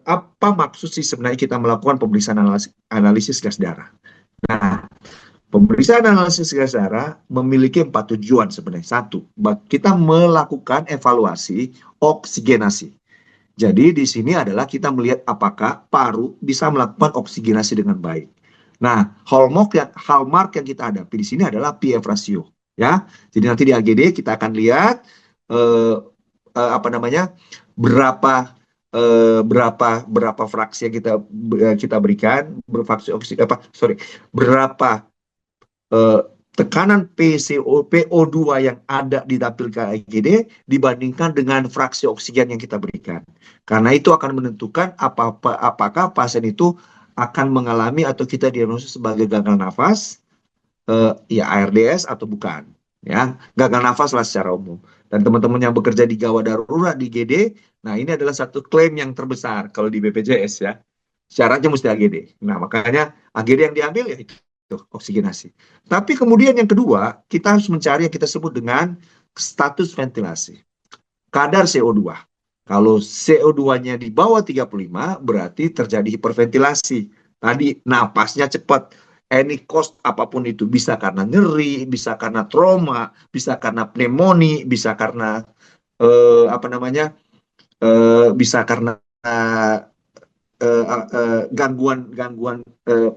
apa maksud sih sebenarnya kita melakukan pemeriksaan analisis gas darah? Nah, pemeriksaan analisis gas darah memiliki 4 tujuan sebenarnya. Satu, kita melakukan evaluasi oksigenasi. Jadi di sini adalah kita melihat apakah paru bisa melakukan oksigenasi dengan baik. Nah, hallmark yang kita hadapi di sini adalah PF ratio, ya. Jadi nanti di AGD kita akan lihat eh, apa namanya berapa berapa fraksi yang kita berikan, berfraksi oksigen apa sorry berapa eh, tekanan PO2 yang ada di dapil KIGD dibandingkan dengan fraksi oksigen yang kita berikan. Karena itu akan menentukan apakah pasien itu akan mengalami atau kita diagnosis sebagai gagal nafas, ya ARDS atau bukan. Ya, gagal nafas lah secara umum. Dan teman-teman yang bekerja di gawat darurat di GD, nah ini adalah satu klaim yang terbesar kalau di BPJS ya. Syaratnya mesti AGD. Nah, makanya AGD yang diambil ya itu oksigenasi. Tapi kemudian yang kedua, kita harus mencari yang kita sebut dengan status ventilasi. Kadar CO2. Kalau CO2-nya di bawah 35, berarti terjadi hiperventilasi. Tadi napasnya cepat. Any cost apapun itu. Bisa karena nyeri, bisa karena trauma, bisa karena pneumonia, bisa karena apa namanya, bisa karena gangguan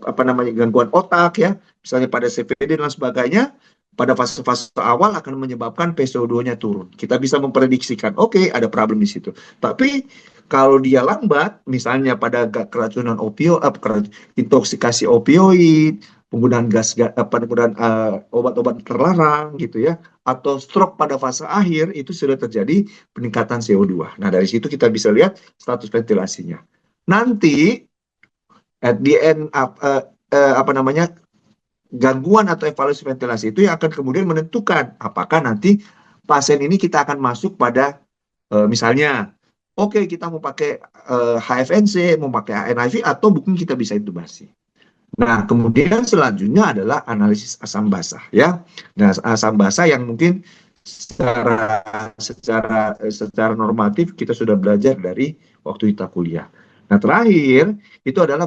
apa namanya gangguan otak ya, misalnya pada CVD dan sebagainya, pada fase-fase awal akan menyebabkan PCO2-nya turun. Kita bisa memprediksikan, oke, ada problem di situ. Tapi kalau dia lambat, misalnya pada keracunan opioid, intoksikasi opioid, penggunaan penggunaan obat-obat terlarang gitu ya, atau stroke pada fase akhir, itu sudah terjadi peningkatan CO2. Nah, dari situ kita bisa lihat status ventilasinya. Nanti at the end apa namanya gangguan atau evaluasi ventilasi itu yang akan kemudian menentukan apakah nanti pasien ini kita akan masuk pada misalnya oke, kita mau pakai HFNC, mau pakai NIV atau mungkin kita bisa intubasi. Nah, kemudian selanjutnya adalah analisis asam basah ya. Nah, asam basah yang mungkin secara normatif kita sudah belajar dari waktu kita kuliah. Nah, terakhir itu adalah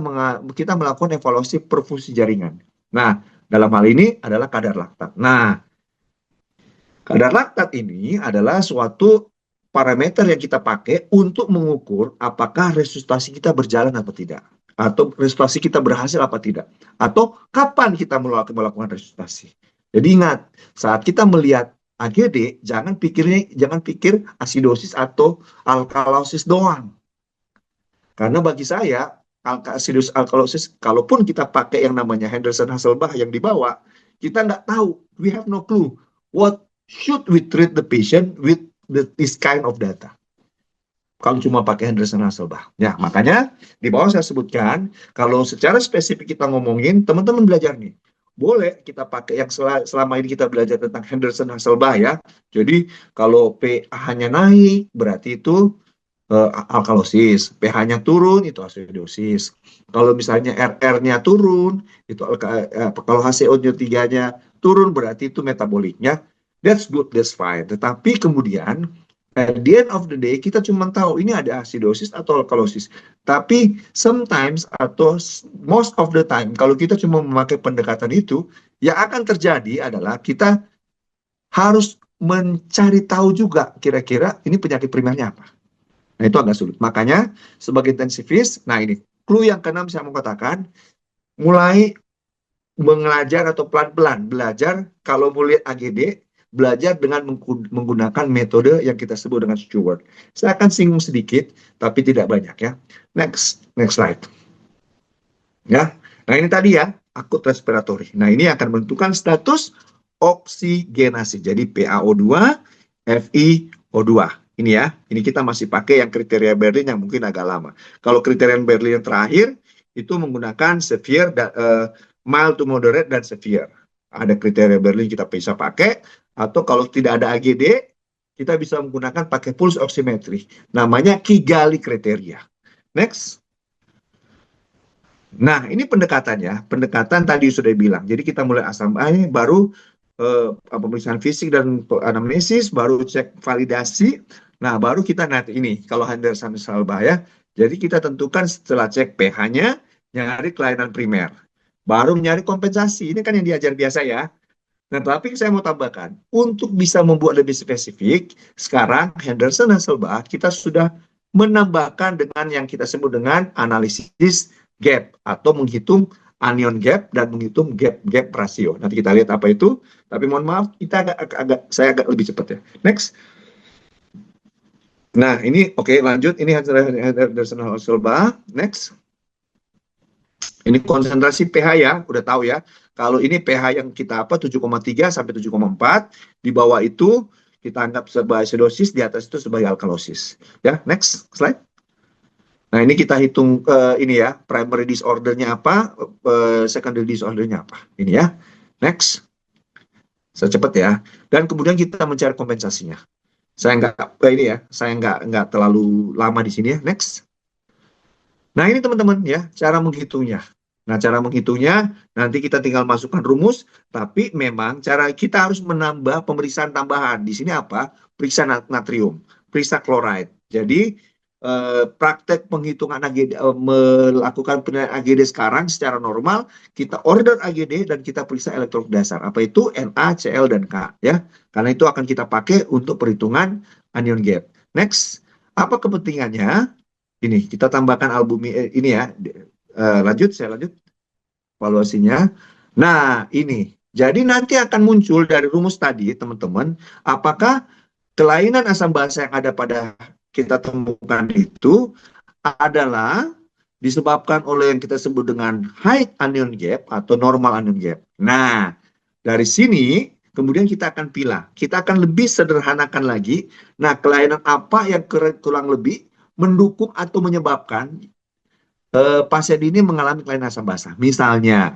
kita melakukan evaluasi perfusi jaringan. Nah, dalam hal ini adalah kadar laktat. Nah, kadar laktat ini adalah suatu parameter yang kita pakai untuk mengukur apakah resusitasi kita berjalan atau tidak, atau resusitasi kita berhasil apa tidak, atau kapan kita melakukan resusitasi. Jadi ingat, saat kita melihat AGD, jangan pikir asidosis atau alkalosis doang. Karena bagi saya, acidosis alkalosis, kalaupun kita pakai yang namanya Henderson-Hasselbalch yang dibawa, kita nggak tahu, we have no clue what should we treat the patient with this kind of data. Kalau cuma pakai Henderson-Hasselbalch. Ya, makanya di bawah saya sebutkan, kalau secara spesifik kita ngomongin, teman-teman belajar nih. Boleh kita pakai yang selama ini kita belajar tentang Henderson-Hasselbalch ya. Jadi kalau pH-nya naik, berarti itu alkalosis, pH-nya turun itu acidosis. Kalau misalnya RR-nya turun, itu kalau HCO3-nya turun berarti itu metaboliknya. That's good, that's fine. Tetapi kemudian at the end of the day kita cuma tahu ini ada acidosis atau alkalosis. Tapi sometimes atau most of the time kalau kita cuma memakai pendekatan itu, yang akan terjadi adalah kita harus mencari tahu juga kira-kira ini penyakit primernya apa. Nah, itu agak sulit. Makanya, sebagai intensivis, nah ini, clue yang keenam saya mau katakan, mulai belajar atau pelan-pelan belajar, kalau mau lihat AGD, belajar dengan menggunakan metode yang kita sebut dengan Stewart. Saya akan singgung sedikit, tapi tidak banyak ya. Next slide. Ya, nah ini tadi ya, akut respiratory. Nah, ini akan menentukan status oksigenasi. Jadi PaO2, FiO2. Ini ya, ini kita masih pakai yang kriteria Berlin yang mungkin agak lama. Kalau kriteria Berlin yang terakhir, itu menggunakan severe, mild to moderate, dan severe. Ada kriteria Berlin kita bisa pakai, atau kalau tidak ada AGD, kita bisa menggunakan pakai pulse oximetry. Namanya Kigali kriteria. Next. Nah, ini pendekatannya. Pendekatan tadi sudah bilang. Jadi kita mulai asam ini baru pemeriksaan fisik dan anamnesis, baru cek validasi. Nah, baru kita nanti ini, kalau Henderson-Salba ya, jadi kita tentukan setelah cek pH-nya, nyari kelainan primer. Baru nyari kompensasi. Ini kan yang diajar biasa ya. Nah, tapi saya mau tambahkan, untuk bisa membuat lebih spesifik, sekarang Henderson dan Silva kita sudah menambahkan dengan yang kita sebut dengan analisis gap atau menghitung anion gap dan menghitung gap rasio. Nanti kita lihat apa itu. Tapi mohon maaf, kita saya agak lebih cepat ya. Next. Nah, ini oke, lanjut. Ini Henderson dan Silva. Next. Ini konsentrasi pH ya, udah tahu ya. Kalau ini pH yang kita 7,3 sampai 7,4, di bawah itu kita anggap sebagai acidosis, di atas itu sebagai alkalosis. Ya, next slide. Nah, ini kita hitung ini ya, primary disordernya apa, secondary disordernya apa. Ini ya. Next. Saya cepat ya. Dan kemudian kita mencari kompensasinya. Saya nggak terlalu lama di sini ya. Next. Nah, ini teman-teman ya, cara menghitungnya. Nah, cara menghitungnya nanti kita tinggal masukkan rumus, tapi memang cara kita harus menambah pemeriksaan tambahan. Di sini apa? Periksa natrium, periksa chloride. Jadi, praktek penghitungan AGD, melakukan penilaian AGD sekarang secara normal, kita order AGD dan kita periksa elektrolit dasar. Apa itu? Na, Cl, dan K. Ya, karena itu akan kita pakai untuk perhitungan anion gap. Next, apa kepentingannya? Ini kita tambahkan albumin ini ya. Saya lanjut valuasinya. Nah, ini. Jadi nanti akan muncul dari rumus tadi, teman-teman, apakah kelainan asam basa yang ada pada kita temukan itu adalah disebabkan oleh yang kita sebut dengan high anion gap atau normal anion gap. Nah, dari sini kemudian kita akan pilih. Kita akan lebih sederhanakan lagi. Nah, kelainan apa yang kurang lebih mendukung atau menyebabkan pasien ini mengalami kelainan asam basa. Misalnya,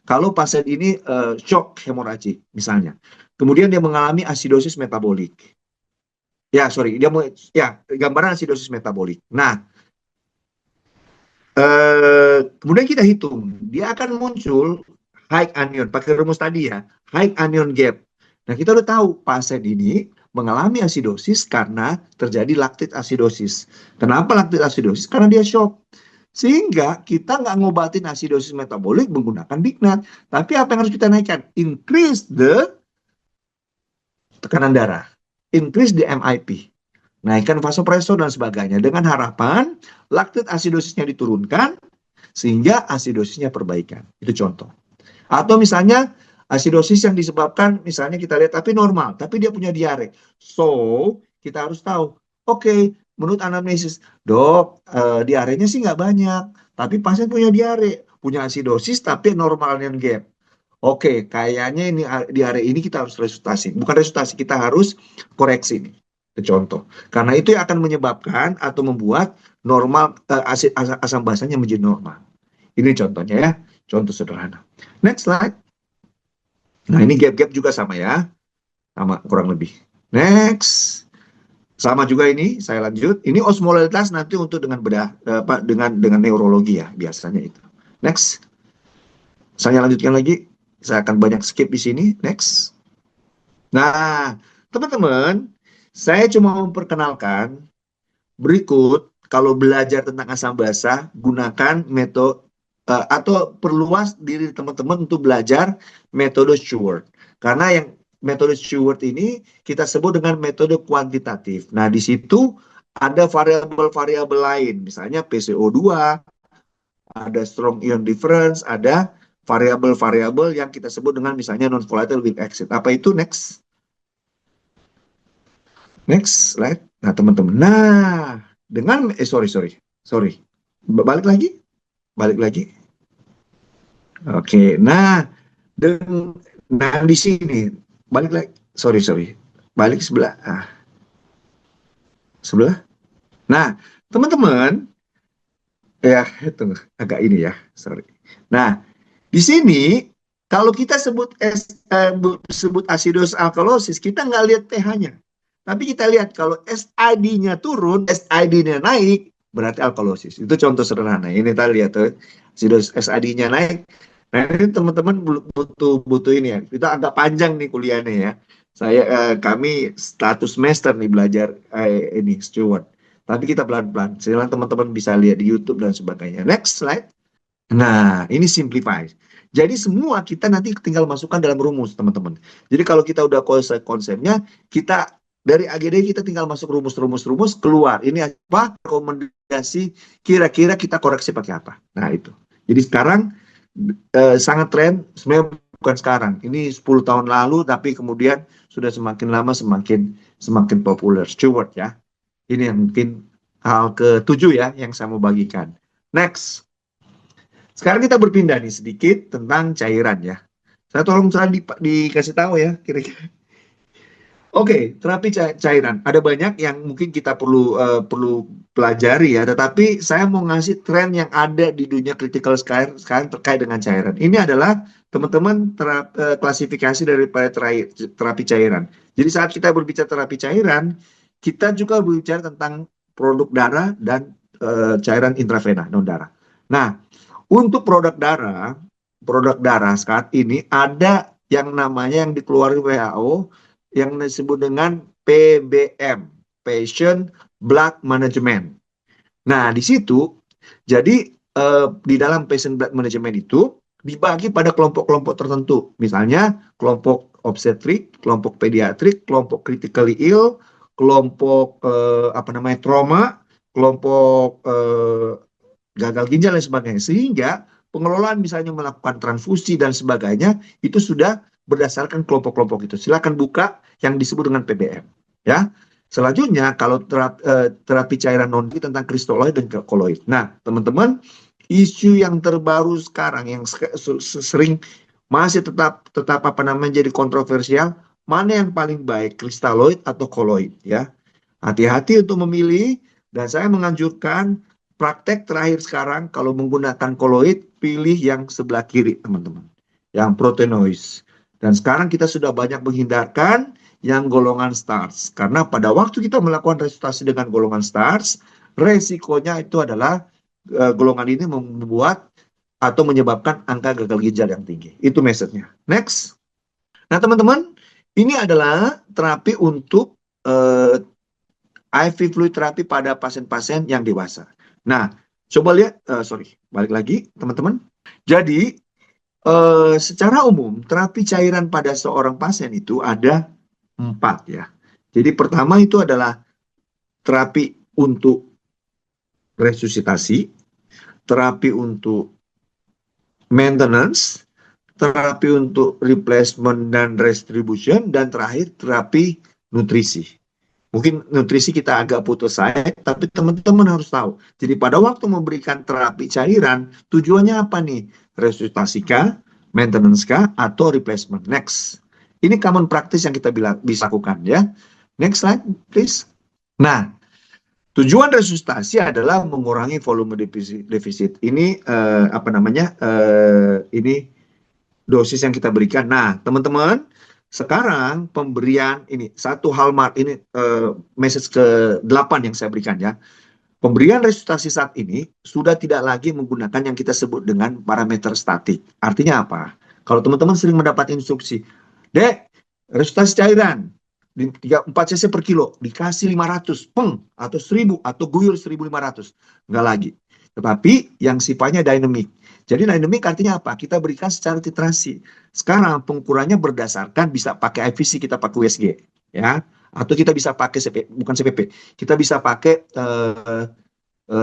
kalau pasien ini shock hemoragik, misalnya, kemudian dia mengalami asidosis metabolik. Ya, sorry, gambaran asidosis metabolik. Nah, kemudian kita hitung, dia akan muncul high anion, pakai rumus tadi ya, high anion gap. Nah, kita udah tahu pasien ini mengalami asidosis karena terjadi laktit asidosis. Kenapa laktit asidosis? Karena dia shock. Sehingga kita nggak ngobatin asidosis metabolik menggunakan bignat. Tapi apa yang harus kita naikkan? Increase the tekanan darah. Increase the MIP. Naikkan vasopresor dan sebagainya. Dengan harapan laktit asidosisnya diturunkan sehingga asidosisnya perbaikan. Itu contoh. Atau misalnya asidosis yang disebabkan, misalnya kita lihat tapi normal, tapi dia punya diare. So, kita harus tahu, oke, menurut anamnesis, dok, diarenya sih nggak banyak, tapi pasien punya diare, punya asidosis tapi normal anion gap. Oke, kayaknya ini diare ini kita harus resusitasi. Bukan resusitasi, kita harus koreksi nih. Itu contoh. Karena itu yang akan menyebabkan atau membuat normal asam basanya menjadi normal. Ini contohnya ya, contoh sederhana. Next slide. Nah, ini gap-gap juga sama ya. Sama kurang lebih. Next. Sama juga ini, saya lanjut. Ini osmolalitas nanti untuk dengan bedah dengan neurologi ya, biasanya itu. Next. Saya lanjutkan lagi. Saya akan banyak skip di sini. Next. Nah, teman-teman, saya cuma memperkenalkan berikut kalau belajar tentang asam basa, gunakan metode atau perluas diri teman-teman untuk belajar metode Stewart. Karena yang metode Stewart ini kita sebut dengan metode kuantitatif. Nah, di situ ada variabel-variabel lain, misalnya PCO2, ada strong ion difference, ada variabel-variabel yang kita sebut dengan misalnya non-volatile weak exit. Apa itu? Next. Next slide. Nah, teman-teman. Nah, dengan sorry. Balik lagi. Oke. Nah, di sini balik lagi. Sorry. Balik sebelah. Sebelah. Nah, teman-teman, ya itu agak ini ya. Sorry. Nah, di sini kalau kita sebut acidosis alkalosis, kita nggak lihat pH-nya. Tapi kita lihat kalau SID-nya turun, SID-nya naik, berarti alkalosis. Itu contoh sederhana. Ini kita lihat tuh, SID-nya naik. Nah, ini teman-teman butuh ini ya. Kita agak panjang nih kuliahnya ya. Kami status master nih belajar ini steward. Tapi kita pelan-pelan. Silahkan teman-teman bisa lihat di YouTube dan sebagainya. Next slide. Nah, ini simplify. Jadi semua kita nanti tinggal masukkan dalam rumus, teman-teman. Jadi kalau kita udah konsepnya, kita dari AGD kita tinggal masuk rumus keluar. Ini apa? Rekomendasi kira-kira kita koreksi pakai apa. Nah, itu. Jadi sekarang sangat tren, sebenarnya bukan sekarang. Ini 10 tahun lalu, tapi kemudian sudah semakin lama semakin populer. Steward ya. Ini yang mungkin hal ketujuh ya yang saya mau bagikan. Next. Sekarang kita berpindah nih sedikit tentang cairan ya. Saya tolong dikasih tahu ya kira-kira. Oke, terapi cairan. Ada banyak yang mungkin kita perlu pelajari ya, tetapi saya mau ngasih tren yang ada di dunia critical sekarang terkait dengan cairan. Ini adalah teman-teman klasifikasi dari terapi cairan. Jadi saat kita berbicara terapi cairan, kita juga berbicara tentang produk darah dan cairan intravena non darah. Nah, untuk produk darah saat ini ada yang namanya yang dikeluarkan WHO yang disebut dengan PBM, Patient Blood Management. Nah, di situ, jadi di dalam Patient Blood Management itu dibagi pada kelompok-kelompok tertentu. Misalnya, kelompok obstetrik, kelompok pediatrik, kelompok critically ill, kelompok trauma, kelompok gagal ginjal dan sebagainya. Sehingga pengelolaan misalnya melakukan transfusi dan sebagainya, itu sudah berdasarkan kelompok-kelompok itu. Silakan buka yang disebut dengan PBM. Ya. Selanjutnya, kalau terapi cairan non tentang kristaloid dan koloid. Nah, teman-teman, isu yang terbaru sekarang yang sering masih tetap jadi kontroversial, mana yang paling baik, kristaloid atau koloid ya. Hati-hati untuk memilih, dan saya menganjurkan praktek terakhir sekarang kalau menggunakan koloid, pilih yang sebelah kiri, teman-teman. Yang proteinoid. Dan sekarang kita sudah banyak menghindarkan yang golongan starch. Karena pada waktu kita melakukan resusitasi dengan golongan starch, resikonya itu adalah golongan ini membuat atau menyebabkan angka gagal ginjal yang tinggi. Itu message-nya. Next. Nah, teman-teman, ini adalah terapi untuk IV fluid terapi pada pasien-pasien yang dewasa. Nah, coba lihat, balik lagi, teman-teman. Jadi, secara umum, terapi cairan pada seorang pasien itu ada 4 ya. Jadi pertama itu adalah terapi untuk resusitasi, terapi untuk maintenance, terapi untuk replacement dan restribution, dan terakhir terapi nutrisi. Mungkin nutrisi kita agak putus asa, tapi teman-teman harus tahu. Jadi pada waktu memberikan terapi cairan, tujuannya apa nih? Resusitasi kah, maintenance kah, atau replacement? Next. Ini common practice yang kita bisa lakukan ya. Next slide, please. Nah, tujuan resusitasi adalah mengurangi volume defisit. Ini ini dosis yang kita berikan. Nah, teman-teman, sekarang pemberian ini satu hallmark ini message ke-8 yang saya berikan ya. Pemberian resusitasi saat ini sudah tidak lagi menggunakan yang kita sebut dengan parameter statik. Artinya apa? Kalau teman-teman sering mendapat instruksi, Dek, resusitasi cairan 4 cc per kilo dikasih 500 atau 1000 atau guyur 1500, nggak lagi. Tetapi yang sifatnya dynamic. Jadi dynamic artinya apa? Kita berikan secara titrasi. Sekarang pengukurannya berdasarkan bisa pakai IVC, kita pakai USG ya, atau kita bisa pakai bukan CPP, kita bisa pakai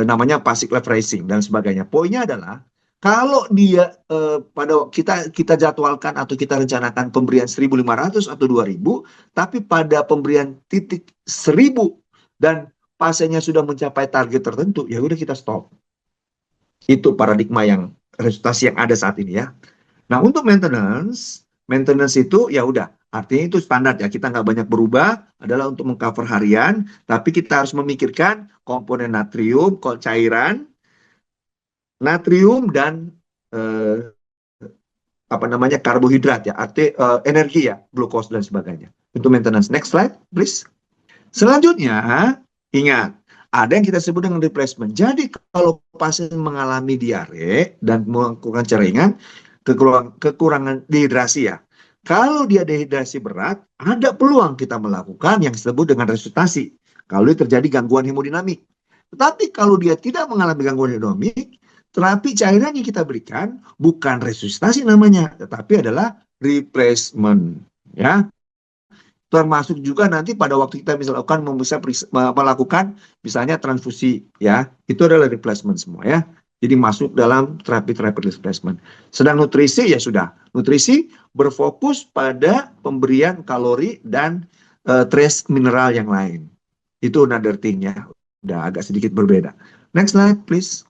namanya basic level racing dan sebagainya. Poinnya adalah kalau dia pada kita jadwalkan atau kita rencanakan pemberian 1.500 atau 2.000, tapi pada pemberian titik 1.000 dan pasiennya sudah mencapai target tertentu, ya udah kita stop. Itu paradigma yang resusitasi yang ada saat ini ya. Nah, untuk maintenance itu ya udah, artinya itu standar ya, kita nggak banyak berubah, adalah untuk mengcover harian, tapi kita harus memikirkan komponen natrium, cairan, natrium dan karbohidrat ya, energi ya, glukos dan sebagainya. Untuk maintenance. Next slide, please. Selanjutnya, ingat, ada yang kita sebut dengan replacement. Jadi kalau pasien mengalami diare dan melakukan ceringan, kekurangan dehidrasi ya, Kalau dia dehidrasi berat, ada peluang kita melakukan yang disebut dengan resusitasi. Kalau dia terjadi gangguan hemodinamik. Tetapi kalau dia tidak mengalami gangguan hemodinamik, terapi cairan yang kita berikan bukan resusitasi namanya, tetapi adalah replacement. Ya, termasuk juga nanti pada waktu kita misalkan melakukan misalnya transfusi, ya itu adalah replacement semua ya. Jadi masuk dalam terapi-terapi replacement. Sedang nutrisi ya sudah, nutrisi berfokus pada pemberian kalori dan trace mineral yang lain. Itu another thing ya, udah agak sedikit berbeda. Next slide please.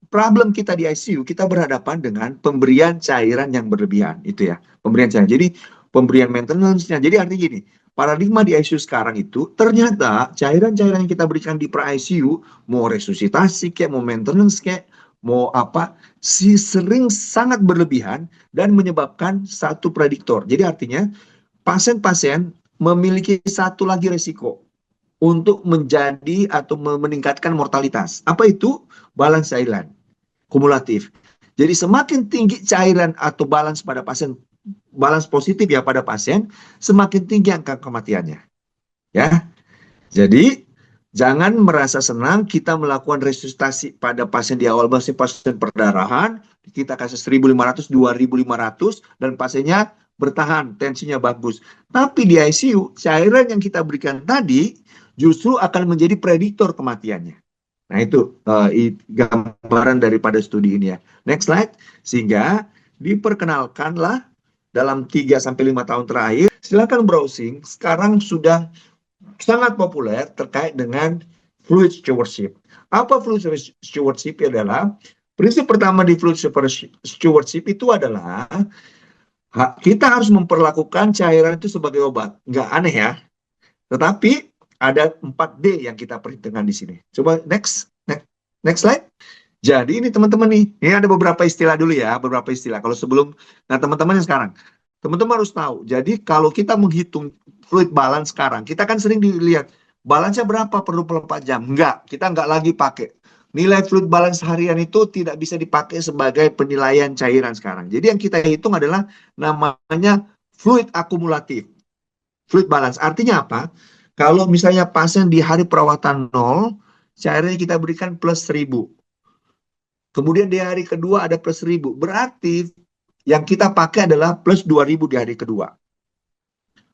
Problem kita di ICU, kita berhadapan dengan pemberian cairan yang berlebihan, itu ya, pemberian cairan. Jadi pemberian maintenance-nya. Jadi artinya gini, paradigma di ICU sekarang itu ternyata cairan-cairan yang kita berikan di pra ICU, mau resusitasi kayak, mau maintenance kayak, mau apa, sering sangat berlebihan dan menyebabkan satu prediktor. Jadi artinya pasien-pasien memiliki satu lagi resiko untuk menjadi atau meningkatkan mortalitas. Apa itu? Balance cairan kumulatif. Jadi semakin tinggi cairan atau balance pada pasien, balance positif ya pada pasien, semakin tinggi angka kematiannya. Ya. Jadi jangan merasa senang kita melakukan resusitasi pada pasien di awal, masih pasien perdarahan, kita kasih 1.500, 2.500 dan pasiennya bertahan, tensinya bagus. Tapi di ICU, cairan yang kita berikan tadi justru akan menjadi prediktor kematiannya. Nah itu gambaran daripada studi ini ya. Next slide. Sehingga diperkenalkanlah dalam 3-5 tahun terakhir, silakan browsing, sekarang sudah sangat populer terkait dengan fluid stewardship. Apa fluid stewardship? Adalah prinsip pertama di fluid stewardship itu adalah kita harus memperlakukan cairan itu sebagai obat. Nggak aneh ya. Tetapi ada 4D yang kita perhitungkan di sini. Coba next slide. Jadi ini teman-teman nih, ini ada beberapa istilah dulu ya, beberapa istilah. Kalau sebelum, nah teman-teman yang sekarang, teman-teman harus tahu. Jadi kalau kita menghitung fluid balance sekarang, kita kan sering dilihat balance-nya berapa per 24 jam. Enggak, kita enggak lagi pakai. Nilai fluid balance harian itu tidak bisa dipakai sebagai penilaian cairan sekarang. Jadi yang kita hitung adalah namanya fluid akumulatif. Fluid balance artinya apa? Kalau misalnya pasien di hari perawatan 0, cairan yang kita berikan plus 1.000. Kemudian di hari kedua ada plus 1.000. Berarti yang kita pakai adalah plus 2.000 di hari kedua.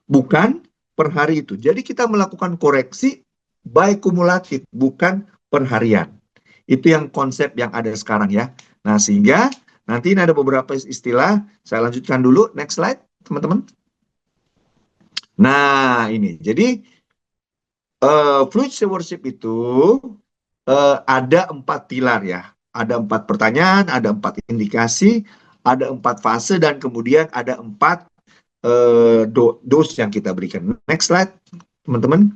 Bukan per hari itu. Jadi kita melakukan koreksi by kumulatif, bukan per harian. Itu yang konsep yang ada sekarang ya. Nah sehingga nanti ini ada beberapa istilah. Saya lanjutkan dulu. Next slide teman-teman. Nah ini. Jadi fluid stewardship itu ada 4 pilar ya. Ada 4 pertanyaan, ada 4 indikasi, ada 4 fase, dan kemudian ada 4 dos yang kita berikan. Next slide, teman-teman.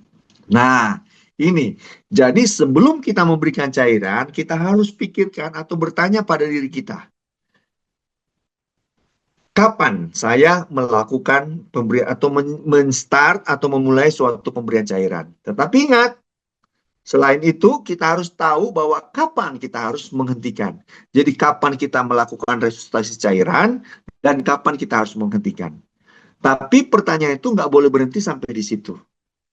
Nah, ini. Jadi sebelum kita memberikan cairan, kita harus pikirkan atau bertanya pada diri kita. Kapan saya melakukan pemberian atau men-start atau memulai suatu pemberian cairan? Tetapi ingat, selain itu, kita harus tahu bahwa kapan kita harus menghentikan. Jadi, kapan kita melakukan resusitasi cairan, dan kapan kita harus menghentikan. Tapi pertanyaan itu nggak boleh berhenti sampai di situ.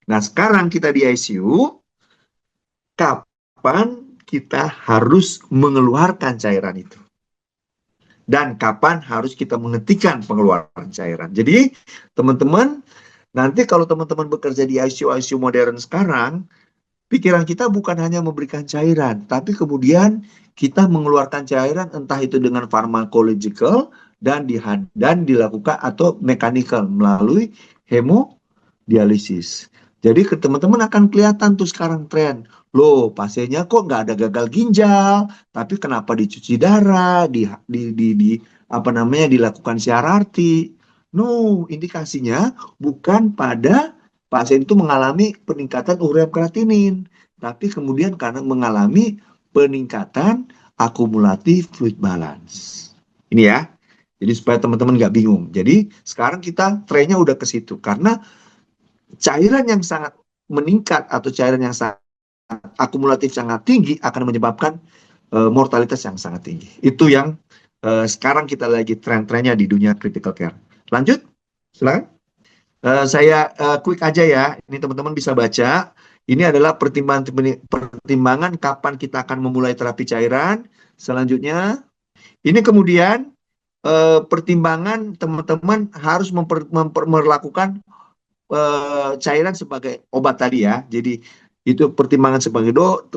Nah, sekarang kita di ICU, kapan kita harus mengeluarkan cairan itu? Dan kapan harus kita menghentikan pengeluaran cairan? Jadi, teman-teman, nanti kalau teman-teman bekerja di ICU modern sekarang, pikiran kita bukan hanya memberikan cairan, tapi kemudian kita mengeluarkan cairan entah itu dengan pharmacological dan dilakukan atau mechanical melalui hemodialisis. Jadi teman-teman akan kelihatan tuh sekarang tren. Loh, pasiennya kok nggak ada gagal ginjal, tapi kenapa dicuci darah, dilakukan CRRT? No, indikasinya bukan pada pasien itu mengalami peningkatan urea kreatinin, tapi kemudian karena mengalami peningkatan akumulatif fluid balance. Ini ya, jadi supaya teman-teman nggak bingung. Jadi sekarang kita trennya udah ke situ, karena cairan yang sangat meningkat atau cairan yang sangat akumulatif sangat tinggi akan menyebabkan mortalitas yang sangat tinggi. Itu yang sekarang kita lagi tren-trennya di dunia critical care. Lanjut. Silakan. Saya quick aja ya. Ini teman-teman bisa baca. Ini adalah pertimbangan kapan kita akan memulai terapi cairan. Selanjutnya, ini kemudian pertimbangan teman-teman harus melakukan cairan sebagai obat tadi ya. Jadi itu pertimbangan sebagai drug,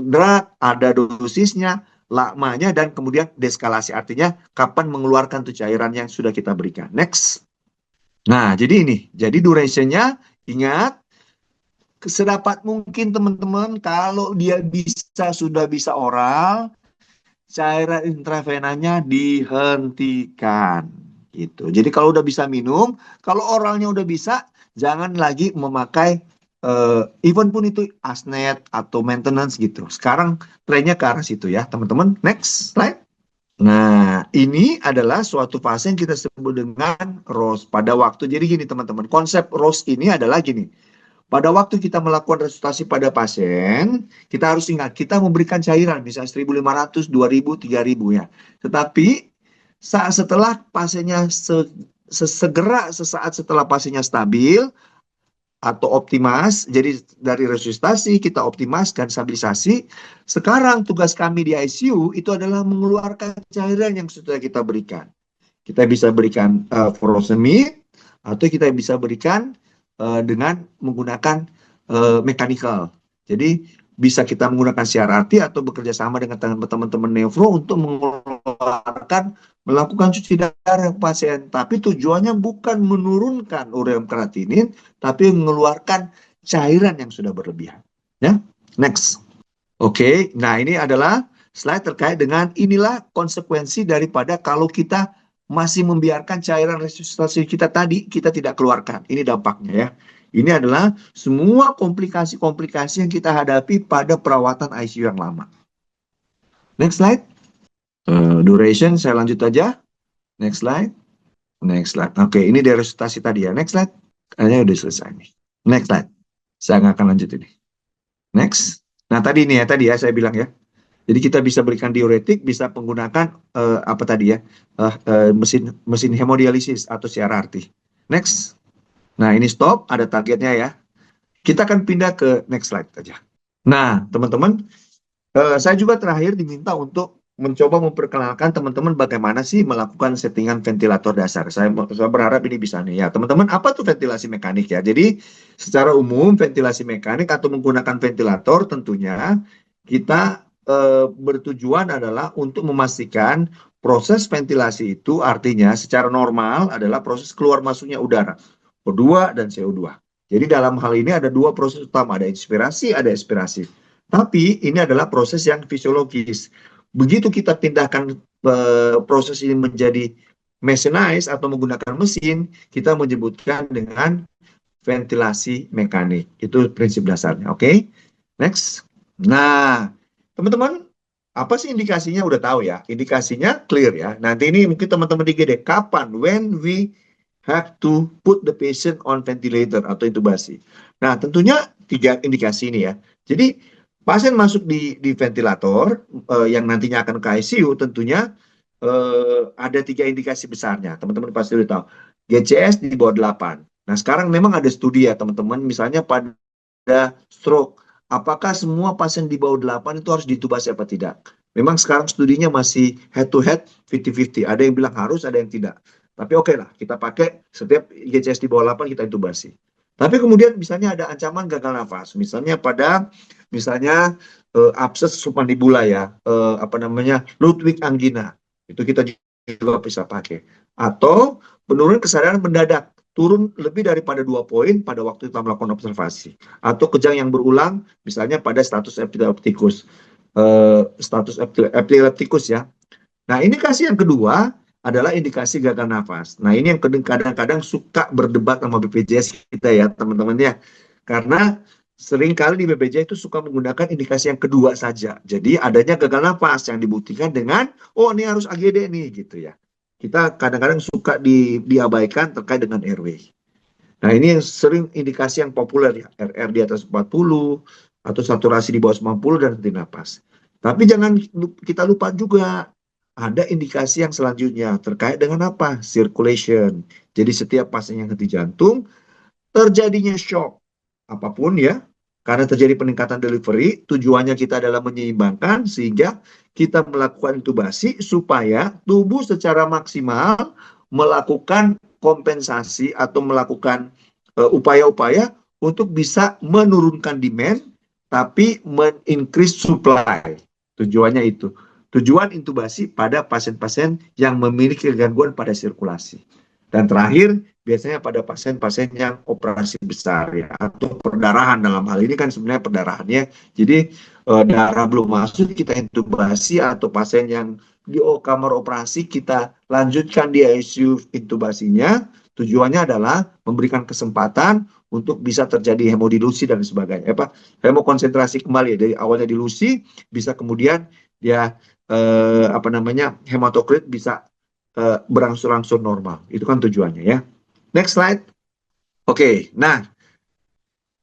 ada dosisnya, lamanya, dan kemudian deskalasi. Artinya kapan mengeluarkan tuh cairan yang sudah kita berikan. Next. Nah, jadi ini. Jadi durationnya, ingat, sedapat mungkin teman-teman, kalau dia sudah bisa oral, cairan intravenanya dihentikan gitu. Jadi kalau udah bisa minum, kalau oralnya udah bisa, jangan lagi memakai even pun itu asnet atau maintenance gitu. Sekarang trennya ke arah situ ya, teman-teman. Next slide. Nah, ini adalah suatu fase yang kita sebut dengan ROS pada waktu. Jadi gini teman-teman, konsep ROS ini adalah gini. Pada waktu kita melakukan resusitasi pada pasien, kita harus ingat, kita memberikan cairan, misalnya 1.500, 2.000, 3.000 ya. Tetapi setelah pasiennya sesaat setelah pasiennya stabil atau optimas, jadi dari resusitasi kita optimaskan stabilisasi. Sekarang tugas kami di ICU itu adalah mengeluarkan cairan yang sudah kita berikan. Kita bisa berikan furosemid atau kita bisa berikan dengan menggunakan mechanical. Jadi bisa kita menggunakan CRRT atau bekerja sama dengan teman-teman nefro untuk melakukan cuci darah pasien. Tapi tujuannya bukan menurunkan ureum kreatinin, tapi mengeluarkan cairan yang sudah berlebihan. Ya, next. Oke, nah ini adalah slide terkait dengan inilah konsekuensi daripada kalau kita masih membiarkan cairan resusitasi kita tadi, kita tidak keluarkan. Ini dampaknya ya. Ini adalah semua komplikasi-komplikasi yang kita hadapi pada perawatan ICU yang lama. Next slide. Duration, saya lanjut aja. Next slide. Next slide. Oke, ini dari resusitasi tadi ya. Next slide. Kayaknya udah selesai nih. Next slide. Saya nggak akan lanjut ini. Next. Nah, tadi ya saya bilang ya. Jadi kita bisa berikan diuretik, bisa menggunakan apa tadi ya, mesin hemodialisis atau CRRT. Next. Nah ini stop, ada targetnya ya. Kita akan pindah ke next slide aja. Nah teman-teman, saya juga terakhir diminta untuk mencoba memperkenalkan teman-teman bagaimana sih melakukan settingan ventilator dasar. Saya berharap ini bisa nih ya. Teman-teman, apa tuh ventilasi mekanik ya? Jadi secara umum ventilasi mekanik atau menggunakan ventilator tentunya kita bertujuan adalah untuk memastikan proses ventilasi itu artinya secara normal adalah proses keluar masuknya udara, O2 dan CO2. Jadi dalam hal ini ada dua proses utama, ada inspirasi, ada ekspirasi. Tapi ini adalah proses yang fisiologis. Begitu kita pindahkan proses ini menjadi mechanized atau menggunakan mesin, kita menyebutkan dengan ventilasi mekanik. Itu prinsip dasarnya, oke? Next. Nah, teman-teman, apa sih indikasinya? Udah tahu ya. Indikasinya clear ya. Nanti ini mungkin teman-teman di GD, kapan? When we have to put the patient on ventilator atau intubasi. Nah, tentunya 3 indikasi ini ya. Jadi, pasien masuk di ventilator yang nantinya akan ke ICU, tentunya ada 3 indikasi besarnya. Teman-teman pasti udah tahu. GCS di bawah 8. Nah, sekarang memang ada studi ya, teman-teman. Misalnya pada stroke, apakah semua pasien di bawah 8 itu harus ditubasi apa tidak? Memang sekarang studinya masih head to head 50-50. Ada yang bilang harus, ada yang tidak. Tapi oke lah, kita pakai setiap GCS di bawah 8 kita intubasi. Tapi kemudian misalnya ada ancaman gagal nafas. Misalnya abses submandibula ya, Ludwig angina. Itu kita juga bisa pakai. Atau penurunan kesadaran mendadak, turun lebih daripada 2 poin pada waktu kita melakukan observasi. Atau kejang yang berulang, misalnya pada status epileptikus. Ya. Nah, indikasi yang kedua adalah indikasi gagal nafas. Nah, ini yang kadang-kadang suka berdebat sama BPJS kita ya, teman-teman ya. Karena seringkali di BPJS itu suka menggunakan indikasi yang kedua saja. Jadi adanya gagal nafas yang dibuktikan dengan, oh ini harus AGD nih gitu ya. Kita kadang-kadang suka diabaikan terkait dengan airway. Nah, ini yang sering indikasi yang populer ya, RR di atas 40 atau saturasi di bawah 90 dan henti napas. Tapi jangan kita lupa juga ada indikasi yang selanjutnya terkait dengan apa? Circulation. Jadi setiap pasien yang henti jantung terjadinya shock apapun ya, karena terjadi peningkatan delivery, tujuannya kita adalah menyeimbangkan sehingga kita melakukan intubasi supaya tubuh secara maksimal melakukan kompensasi atau melakukan upaya-upaya untuk bisa menurunkan demand tapi men-increase supply. Tujuannya itu. Tujuan intubasi pada pasien-pasien yang memiliki gangguan pada sirkulasi. Dan terakhir, biasanya pada pasien-pasien yang operasi besar ya, atau perdarahan dalam hal ini kan sebenarnya perdarahannya. Jadi darah belum masuk kita intubasi, atau pasien yang di kamar operasi kita lanjutkan di ICU intubasinya. Tujuannya adalah memberikan kesempatan untuk bisa terjadi hemodilusi dan sebagainya. Hemokonsentrasi kembali ya, dari awalnya dilusi bisa kemudian dia hematokrit bisa berangsur-angsur normal. Itu kan tujuannya ya. Next slide. Oke, nah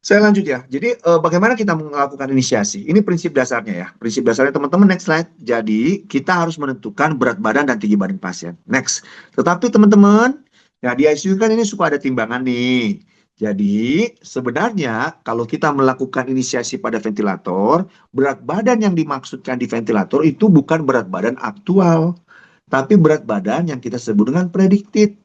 saya lanjut ya. Jadi bagaimana kita melakukan inisiasi? Ini prinsip dasarnya ya. Prinsip dasarnya teman-teman, next slide. Jadi kita harus menentukan berat badan dan tinggi badan pasien. Next. Tetapi teman-teman, ya di ICU kan ini suka ada timbangan nih. Jadi sebenarnya kalau kita melakukan inisiasi pada ventilator, berat badan yang dimaksudkan di ventilator itu bukan berat badan aktual, tapi berat badan yang kita sebut dengan predicted.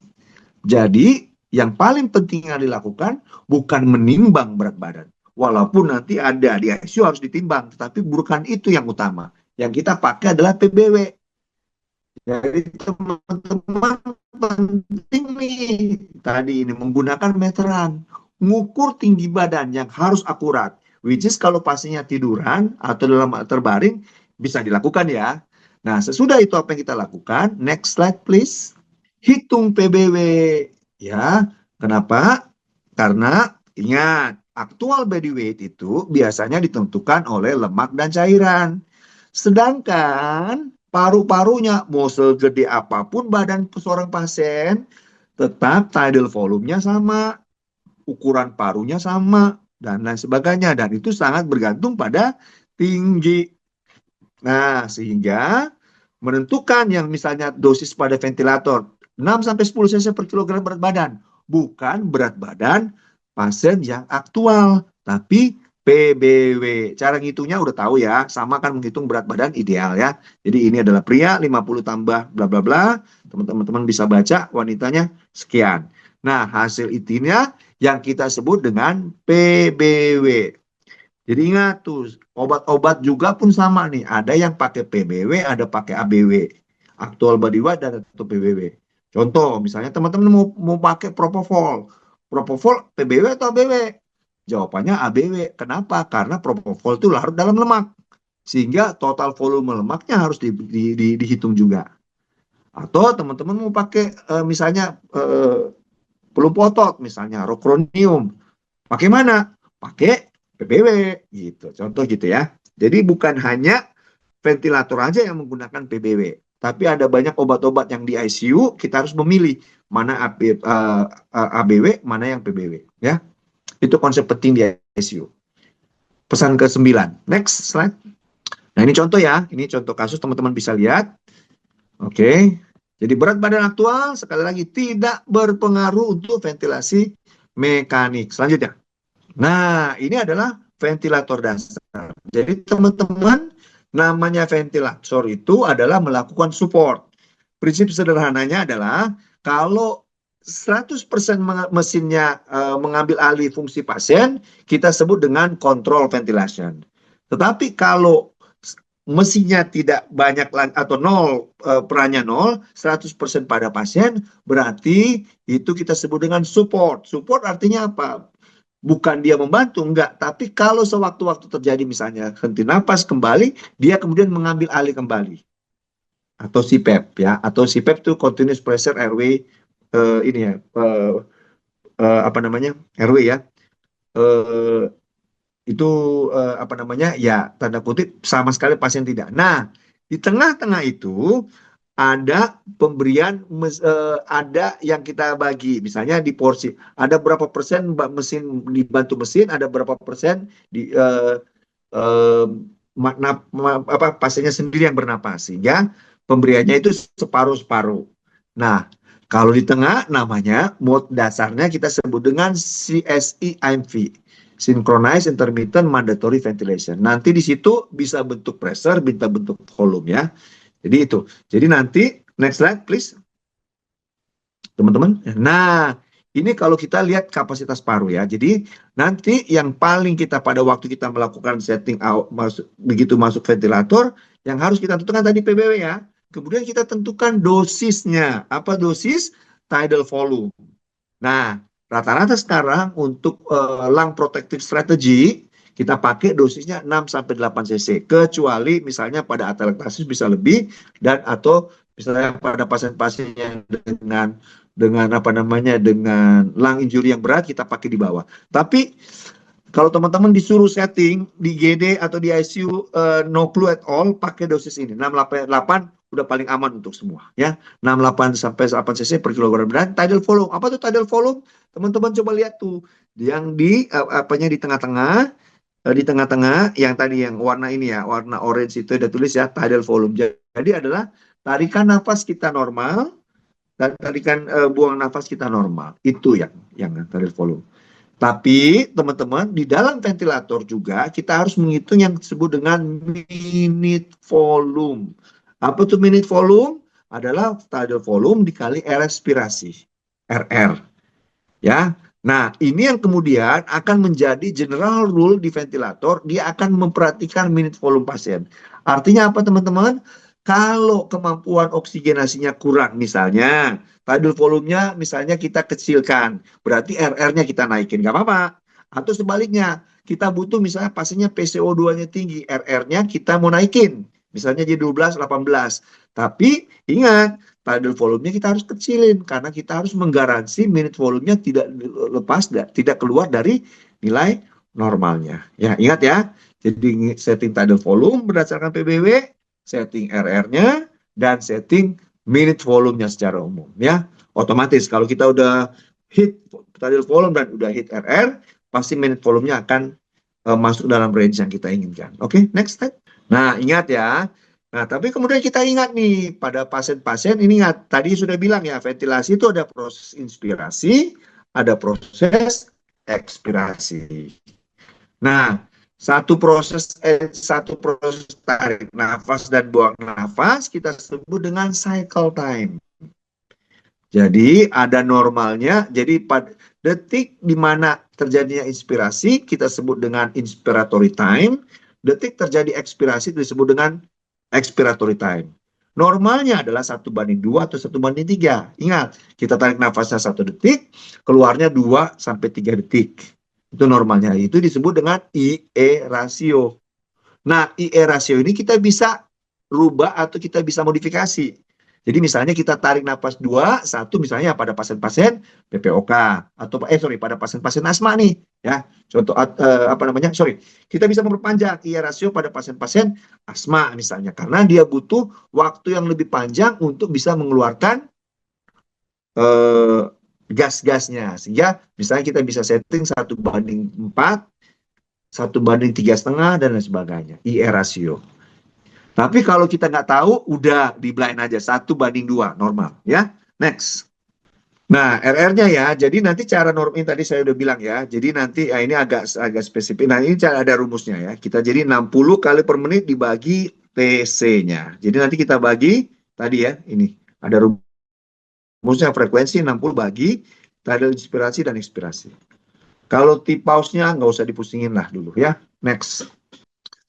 Jadi yang paling penting yang dilakukan bukan menimbang berat badan. Walaupun nanti ada di ICU harus ditimbang, tetapi bukan itu yang utama. Yang kita pakai adalah PBW. Jadi teman-teman penting nih tadi ini menggunakan meteran, ngukur tinggi badan yang harus akurat. Which is kalau pasiennya tiduran atau dalam terbaring bisa dilakukan ya. Nah, sesudah itu apa yang kita lakukan? Next slide please. Hitung PBW ya. Kenapa? Karena ingat, aktual body weight itu biasanya ditentukan oleh lemak dan cairan. Sedangkan paru-parunya mau segede apapun badan seorang pasien, tetap tidal volume-nya sama, ukuran parunya sama, dan lain sebagainya. Dan itu sangat bergantung pada tinggi. Nah, sehingga menentukan yang misalnya dosis pada ventilator 6-10 cc per kilogram berat badan, bukan berat badan pasien yang aktual, tapi PBW. Cara ngitungnya udah tahu ya, sama kan menghitung berat badan ideal ya. Jadi ini adalah pria 50 tambah bla bla bla, teman-teman bisa baca, wanitanya sekian. Nah, hasil intinya yang kita sebut dengan PBW. Jadi ingat tuh, obat-obat juga pun sama nih. Ada yang pakai PBW, ada pakai ABW. Actual body weight dan atau PBW. Contoh, misalnya teman-teman mau pakai Propofol. Propofol PBW atau ABW? Jawabannya ABW. Kenapa? Karena Propofol itu larut dalam lemak. Sehingga total volume lemaknya harus dihitung juga. Atau teman-teman mau pakai misalnya pelumpu otot, misalnya Rocronium. Pakai mana? Pakai PBW gitu. Contoh gitu ya. Jadi bukan hanya ventilator aja yang menggunakan PBW, tapi ada banyak obat-obat yang di ICU kita harus memilih mana ABW, mana yang PBW ya. Itu konsep penting di ICU. Pesan ke-9. Next slide. Nah, ini contoh ya. Ini contoh kasus teman-teman bisa lihat. Oke. Jadi berat badan aktual sekali lagi tidak berpengaruh untuk ventilasi mekanik. Selanjutnya. Nah, ini adalah ventilator dasar. Jadi teman-teman, namanya ventilator itu adalah melakukan support. Prinsip sederhananya adalah kalau 100% mesinnya mengambil alih fungsi pasien, kita sebut dengan control ventilation. Tetapi kalau mesinnya tidak banyak atau nol, perannya nol, 100% pada pasien, berarti itu kita sebut dengan support. Support artinya apa? Bukan dia membantu, enggak. Tapi kalau sewaktu-waktu terjadi misalnya henti napas kembali, dia kemudian mengambil alih kembali. Atau CPAP ya, atau CPAP itu continuous pressure airway ini ya, airway ya. Itu ya tanda kutip sama sekali pasien tidak. Nah, di tengah-tengah itu ada pemberian ada yang kita bagi, misalnya di porsi ada berapa persen mesin dibantu mesin, ada berapa persen di pasiennya sendiri yang bernapas, sehingga pemberiannya itu separuh-separuh. Nah, kalau di tengah namanya mode dasarnya kita sebut dengan CSI-IMV. Synchronized Intermittent Mandatory Ventilation. Nanti di situ bisa bentuk pressure, bisa bentuk volume ya. Jadi itu. Jadi nanti next slide please, teman-teman. Nah, ini kalau kita lihat kapasitas paru ya. Jadi nanti yang paling kita pada waktu kita melakukan setting out, begitu masuk ventilator, yang harus kita tentukan tadi PBW ya. Kemudian kita tentukan dosisnya. Apa dosis? Tidal volume. Nah, rata-rata sekarang untuk lung protective strategy kita pakai dosisnya 6 sampai 8 cc. Kecuali misalnya pada atelektasis bisa lebih dan atau misalnya pada pasien-pasien yang dengan apa namanya dengan lung injury yang berat kita pakai di bawah. Tapi kalau teman-teman disuruh setting di GD atau di ICU no clue at all pakai dosis ini 688 udah paling aman untuk semua ya. 68 sampai 8 cc per kilogram dan tidal volume. Apa tuh tidal volume? Teman-teman coba lihat tuh yang di apanya di tengah-tengah yang tadi yang warna ini ya, warna orange itu ada tulis ya tidal volume. Jadi adalah tarikan nafas kita normal dan tarikan buang nafas kita normal. Itu yang tidal volume. Tapi teman-teman di dalam ventilator juga kita harus menghitung yang disebut dengan minute volume. Apa tuh minute volume? Adalah tidal volume dikali respirasi, RR. Ya. Nah, ini yang kemudian akan menjadi general rule di ventilator, dia akan memperhatikan minute volume pasien. Artinya apa teman-teman? Kalau kemampuan oksigenasinya kurang misalnya, tidal volumenya misalnya kita kecilkan, berarti RR-nya kita naikin, nggak apa-apa. Atau sebaliknya, kita butuh misalnya pasiennya PCO2-nya tinggi, RR-nya kita mau naikin, misalnya jadi 12, 18. Tapi ingat, tidal volumenya kita harus kecilin, karena kita harus menggaransi minute volumenya tidak lepas, tidak keluar dari nilai normalnya. Ya, ingat ya, jadi setting tidal volume berdasarkan PBW, setting RR-nya, dan setting minute volume-nya secara umum. Ya, otomatis kalau kita udah hit tidal volume dan udah hit RR, pasti minute volume-nya akan masuk dalam range yang kita inginkan. Oke, next step. Nah, ingat ya. Nah, tapi kemudian kita ingat nih, pada pasien-pasien ini ingat, tadi sudah bilang ya, ventilasi itu ada proses inspirasi, ada proses ekspirasi. Nah, satu proses tarik nafas dan buang nafas kita sebut dengan cycle time. Jadi ada normalnya. Jadi pada detik di mana terjadinya inspirasi kita sebut dengan inspiratory time. Detik terjadi ekspirasi disebut dengan expiratory time. Normalnya adalah 1:2 atau 1:3. Ingat, kita tarik nafasnya 1 detik, keluarnya 2 sampai 3 detik. Itu normalnya. Itu disebut dengan IE ratio. Nah, IE ratio ini kita bisa rubah atau kita bisa modifikasi. Jadi misalnya kita tarik nafas 2, 1 misalnya pada pasien-pasien PPOK atau pada pasien-pasien asma nih ya. Contoh kita bisa memperpanjang IE ratio pada pasien-pasien asma misalnya karena dia butuh waktu yang lebih panjang untuk bisa mengeluarkan gas-gasnya, sehingga misalnya kita bisa setting 1:4, 1:3,5 dan lain sebagainya, IE ratio. Tapi kalau kita nggak tahu, udah di blind aja 1:2 normal ya. Next. Nah, RR-nya ya, jadi nanti cara normal tadi saya udah bilang ya. Jadi nanti ini agak spesifik. Nah, ini cara ada rumusnya ya. Kita jadi 60 kali per menit dibagi TC-nya. Jadi nanti kita bagi tadi ya, ini ada rumusnya frekuensi 60 bagi tidal inspirasi dan ekspirasi. Kalau T-pause-nya nggak usah dipusingin lah dulu ya. Next.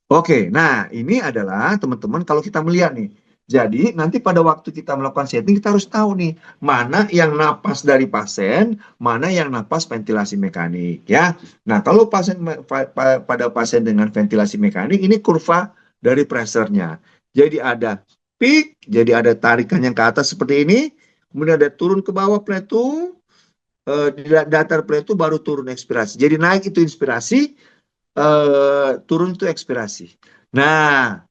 Oke, nah ini adalah teman-teman kalau kita melihat nih. Jadi nanti pada waktu kita melakukan setting kita harus tahu nih mana yang napas dari pasien, mana yang napas ventilasi mekanik ya. Nah kalau pada pasien dengan ventilasi mekanik ini kurva dari pressure-nya. Jadi ada peak, jadi ada tarikan yang ke atas seperti ini, kemudian ada turun ke bawah plateau, di datar plateau baru turun ekspirasi. Jadi naik itu inspirasi, turun itu ekspirasi. Nah,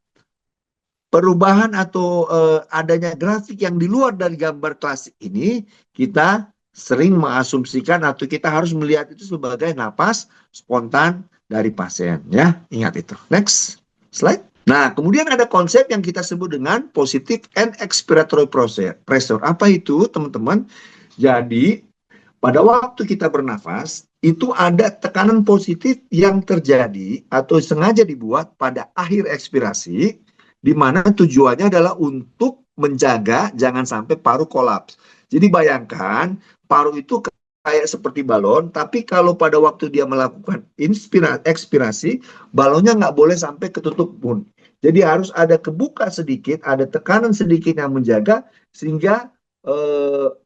perubahan atau adanya grafik yang di luar dari gambar klasik ini, kita sering mengasumsikan atau kita harus melihat itu sebagai napas spontan dari pasien. Ya, ingat itu. Next slide. Nah, kemudian ada konsep yang kita sebut dengan positive and expiratory pressure. Apa itu, teman-teman? Jadi, pada waktu kita bernafas, itu ada tekanan positif yang terjadi atau sengaja dibuat pada akhir ekspirasi, di mana tujuannya adalah untuk menjaga jangan sampai paru kolaps. Jadi bayangkan, paru itu kayak seperti balon, tapi kalau pada waktu dia melakukan ekspirasi, balonnya nggak boleh sampai ketutup pun. Jadi harus ada kebuka sedikit, ada tekanan sedikit yang menjaga, sehingga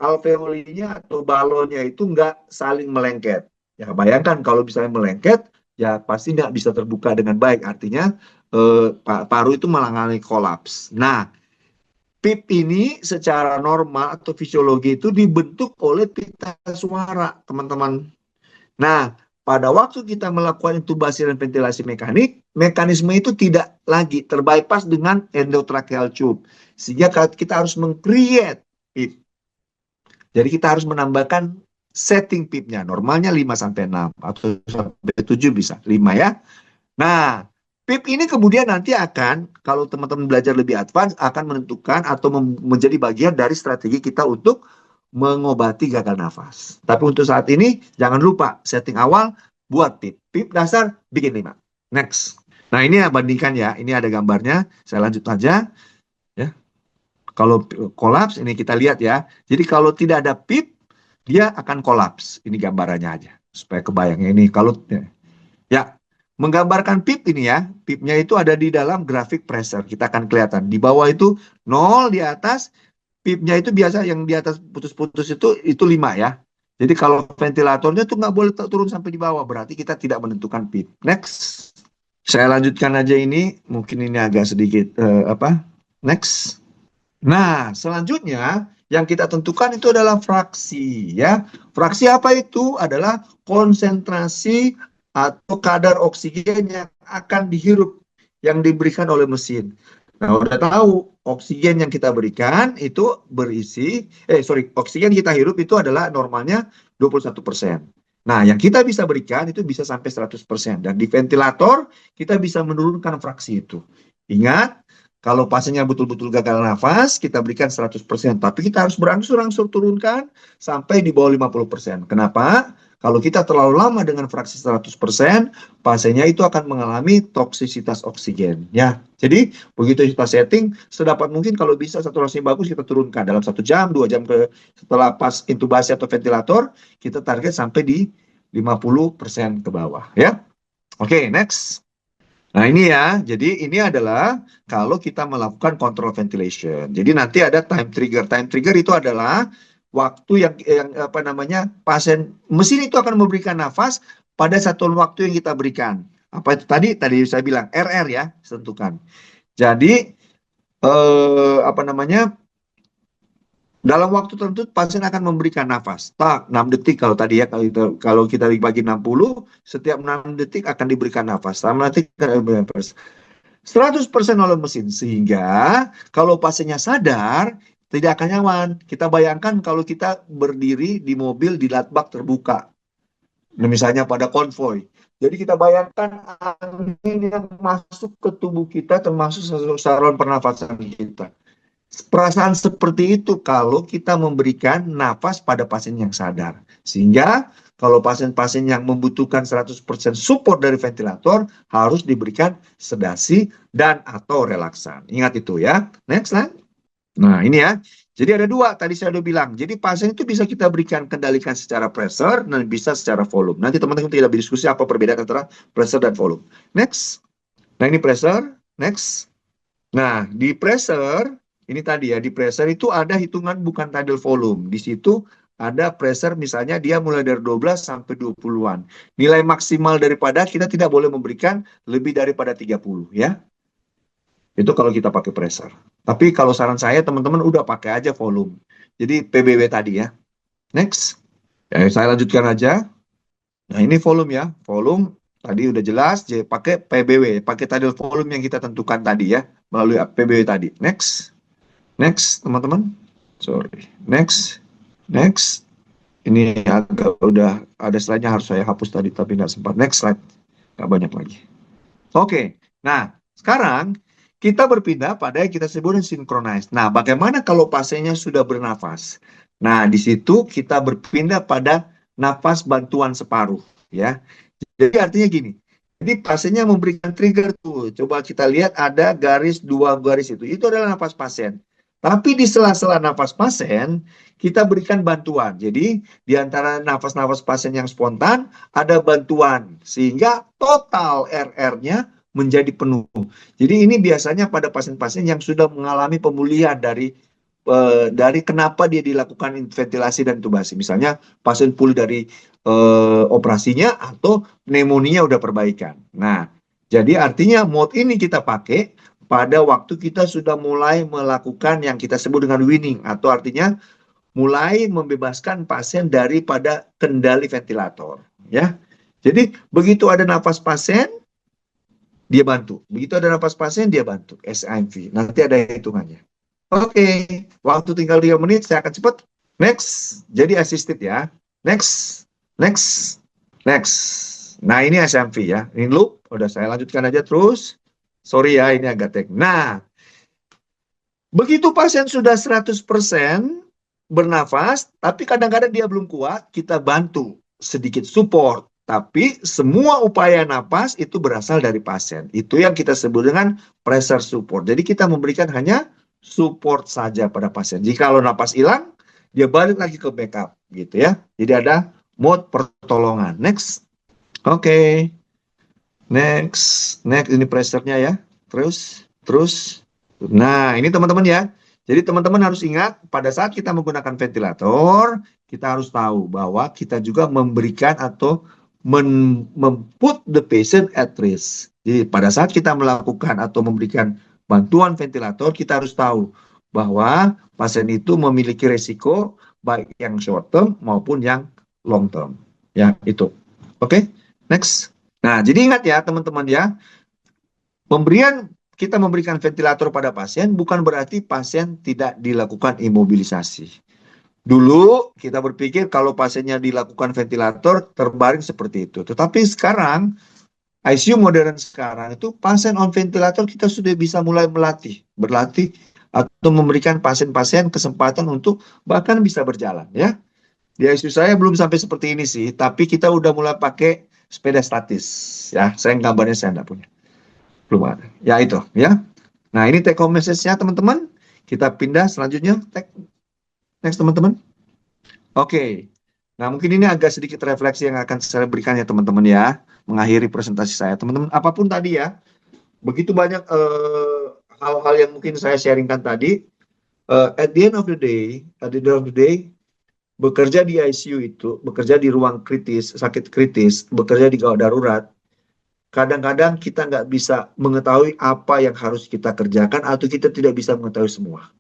alveolinya atau balonnya itu nggak saling melengket. Ya bayangkan kalau misalnya melengket, ya pasti nggak bisa terbuka dengan baik. Artinya paru itu mengalami kolaps. Nah, PIP ini secara normal atau fisiologi itu dibentuk oleh pita suara, teman-teman. Nah, pada waktu kita melakukan intubasi dan ventilasi mekanik, mekanisme itu tidak lagi terbypass dengan endotracheal tube. Sehingga kita harus meng-create PIP. Jadi kita harus menambahkan setting PIP-nya. Normalnya 5-6 atau sampai 7 bisa. 5 ya. Nah, PIP ini kemudian nanti akan, kalau teman-teman belajar lebih advance, akan menentukan atau menjadi bagian dari strategi kita untuk mengobati gagal nafas. Tapi untuk saat ini, jangan lupa setting awal, buat PIP. PIP dasar, bikin 5. Next. Nah, ini ya bandingkan ya. Ini ada gambarnya. Saya lanjut aja. Ya. Kalau kolaps, ini kita lihat ya. Jadi kalau tidak ada PIP, dia akan kolaps. Ini gambarannya aja. Supaya kebayang ini. Kalau ya, menggambarkan PIP ini ya. PIP-nya itu ada di dalam grafik pressure. Kita akan kelihatan. Di bawah itu 0, di atas. PIP-nya itu biasa yang di atas putus-putus itu 5 ya. Jadi kalau ventilatornya itu nggak boleh turun sampai di bawah. Berarti kita tidak menentukan PIP. Next. Saya lanjutkan aja ini. Mungkin ini agak sedikit Next. Nah, selanjutnya yang kita tentukan itu adalah fraksi ya. Fraksi apa itu? Adalah konsentrasi atau kadar oksigen yang akan dihirup yang diberikan oleh mesin. Nah, udah tahu oksigen yang kita berikan itu berisi oksigen kita hirup itu adalah normalnya 21%. Nah, yang kita bisa berikan itu bisa sampai 100%. Dan di ventilator kita bisa menurunkan fraksi itu. Ingat, kalau pasiennya betul-betul gagal nafas, kita berikan 100%. Tapi kita harus berangsur-angsur turunkan sampai di bawah 50%. Kenapa? Kalau kita terlalu lama dengan fraksi 100%, pasiennya itu akan mengalami toksisitas oksigen. Ya, jadi begitu kita setting, sedapat mungkin kalau bisa saturasi bagus kita turunkan. Dalam 1 jam, 2 jam setelah pas intubasi atau ventilator, kita target sampai di 50% ke bawah. Ya, oke, next. Nah ini ya, jadi ini adalah kalau kita melakukan control ventilation. Jadi nanti ada time trigger. Time trigger itu adalah waktu yang pasien mesin itu akan memberikan nafas pada satu waktu yang kita berikan. Apa itu tadi? Tadi saya bilang RR ya, tentukan. Jadi dalam waktu tertentu pasien akan memberikan nafas. 6 detik kalau tadi ya, kalau kita dibagi 60, setiap 6 detik akan diberikan nafas. 6 detik 100% oleh mesin. Sehingga kalau pasiennya sadar, tidak akan nyaman. Kita bayangkan kalau kita berdiri di mobil di latbak terbuka. Misalnya pada konvoi. Jadi kita bayangkan angin yang masuk ke tubuh kita termasuk saluran pernafasan kita. Perasaan seperti itu kalau kita memberikan nafas pada pasien yang sadar. Sehingga kalau pasien-pasien yang membutuhkan 100% support dari ventilator harus diberikan sedasi dan atau relaksan. Ingat itu ya. Next slide. Nah ini ya. Jadi ada 2, tadi saya udah bilang. Jadi pasien itu bisa kita berikan kendalikan secara pressure dan bisa secara volume. Nanti teman-teman tidak berdiskusi apa perbedaan antara pressure dan volume. Next. Nah ini pressure. Next. Nah di pressure, ini tadi ya, di pressure itu ada hitungan bukan tidal volume. Di situ ada pressure misalnya dia mulai dari 12 sampai 20-an. Nilai maksimal daripada kita tidak boleh memberikan lebih daripada 30 ya. Itu kalau kita pakai pressure. Tapi kalau saran saya teman-teman udah pakai aja volume. Jadi PBW tadi ya. Next. Ya, saya lanjutkan aja. Nah ini volume ya. Volume tadi udah jelas. Pakai PBW. Pakai tidal volume yang kita tentukan tadi ya. Melalui PBW tadi. Next. Next, teman-teman. Sorry. Next. Next. Ini agak udah ada slide-nya harus saya hapus tadi, tapi nggak sempat. Next slide. Nggak banyak lagi. Oke. Nah, sekarang kita berpindah pada yang kita sebut synchronize. Nah, bagaimana kalau pasiennya sudah bernafas? Nah, di situ kita berpindah pada nafas bantuan separuh, ya. Jadi artinya gini. Jadi pasiennya memberikan trigger tuh. Coba kita lihat ada garis, dua garis itu. Itu adalah nafas pasien. Tapi di sela-sela nafas pasien, kita berikan bantuan. Jadi di antara nafas-nafas pasien yang spontan, ada bantuan. Sehingga total RR-nya menjadi penuh. Jadi ini biasanya pada pasien-pasien yang sudah mengalami pemulihan dari kenapa dia dilakukan ventilasi dan intubasi. Misalnya pasien pulih dari operasinya atau pneumonia udah perbaikan. Nah, jadi artinya mode ini kita pakai pada waktu kita sudah mulai melakukan yang kita sebut dengan weaning, atau artinya mulai membebaskan pasien daripada kendali ventilator, ya. Jadi begitu ada nafas pasien, dia bantu. Begitu ada nafas pasien, dia bantu. SIMV. Nanti ada hitungannya. Oke, waktu tinggal 3 menit, saya akan cepat. Next, jadi assisted ya. Next, next, next. Nah, ini SMV ya. Ini loop, udah saya lanjutkan aja terus. Sorry ya, ini agak tek. Nah, begitu pasien sudah 100% bernafas, tapi kadang-kadang dia belum kuat, kita bantu sedikit support. Tapi semua upaya napas itu berasal dari pasien. Itu yang kita sebut dengan pressure support. Jadi kita memberikan hanya support saja pada pasien. Jika kalau napas hilang, dia balik lagi ke backup gitu ya. Jadi ada mode pertolongan. Next. Oke. Next. Next, ini pressure-nya ya. Terus. Nah, ini teman-teman ya. Jadi teman-teman harus ingat, pada saat kita menggunakan ventilator, kita harus tahu bahwa kita juga memberikan atau memput the patient at risk. Jadi pada saat kita melakukan atau memberikan bantuan ventilator, kita harus tahu bahwa pasien itu memiliki resiko baik yang short term maupun yang long term. Ya, itu. Oke, next. Nah, jadi ingat ya teman-teman ya, kita memberikan ventilator pada pasien bukan berarti pasien tidak dilakukan imobilisasi. Dulu kita berpikir kalau pasiennya dilakukan ventilator terbaring seperti itu. Tetapi sekarang ICU modern sekarang itu pasien on ventilator kita sudah bisa mulai berlatih atau memberikan pasien-pasien kesempatan untuk bahkan bisa berjalan ya. Di ICU saya belum sampai seperti ini sih, tapi kita udah mulai pakai sepeda statis ya. Saya gambarnya saya enggak punya. Belum ada. Ya itu ya. Nah, ini take home message-nya teman-teman. Kita pindah selanjutnya. Next teman-teman. Oke. Nah, mungkin ini agak sedikit refleksi yang akan saya berikan ya teman-teman ya. Mengakhiri presentasi saya. Teman-teman, apapun tadi ya. Begitu banyak hal-hal yang mungkin saya sharingkan tadi. At the end of the day, bekerja di ICU itu, bekerja di ruang kritis, sakit kritis, bekerja di gawat darurat, kadang-kadang kita nggak bisa mengetahui apa yang harus kita kerjakan atau kita tidak bisa mengetahui semua.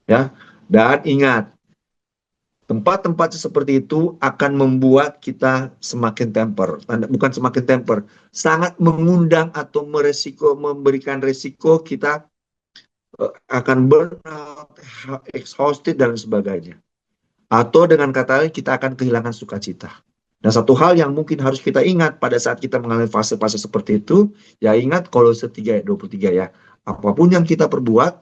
Ya, dan ingat, tempat-tempat seperti itu akan membuat kita semakin temper, bukan semakin temper, sangat mengundang atau memberikan resiko kita akan burnout, exhausted dan sebagainya. Atau dengan kata lain kita akan kehilangan sukacita. Dan satu hal yang mungkin harus kita ingat pada saat kita mengalami fase-fase seperti itu, ya ingat Kolose 3 ayat 23 ya. Apapun yang kita perbuat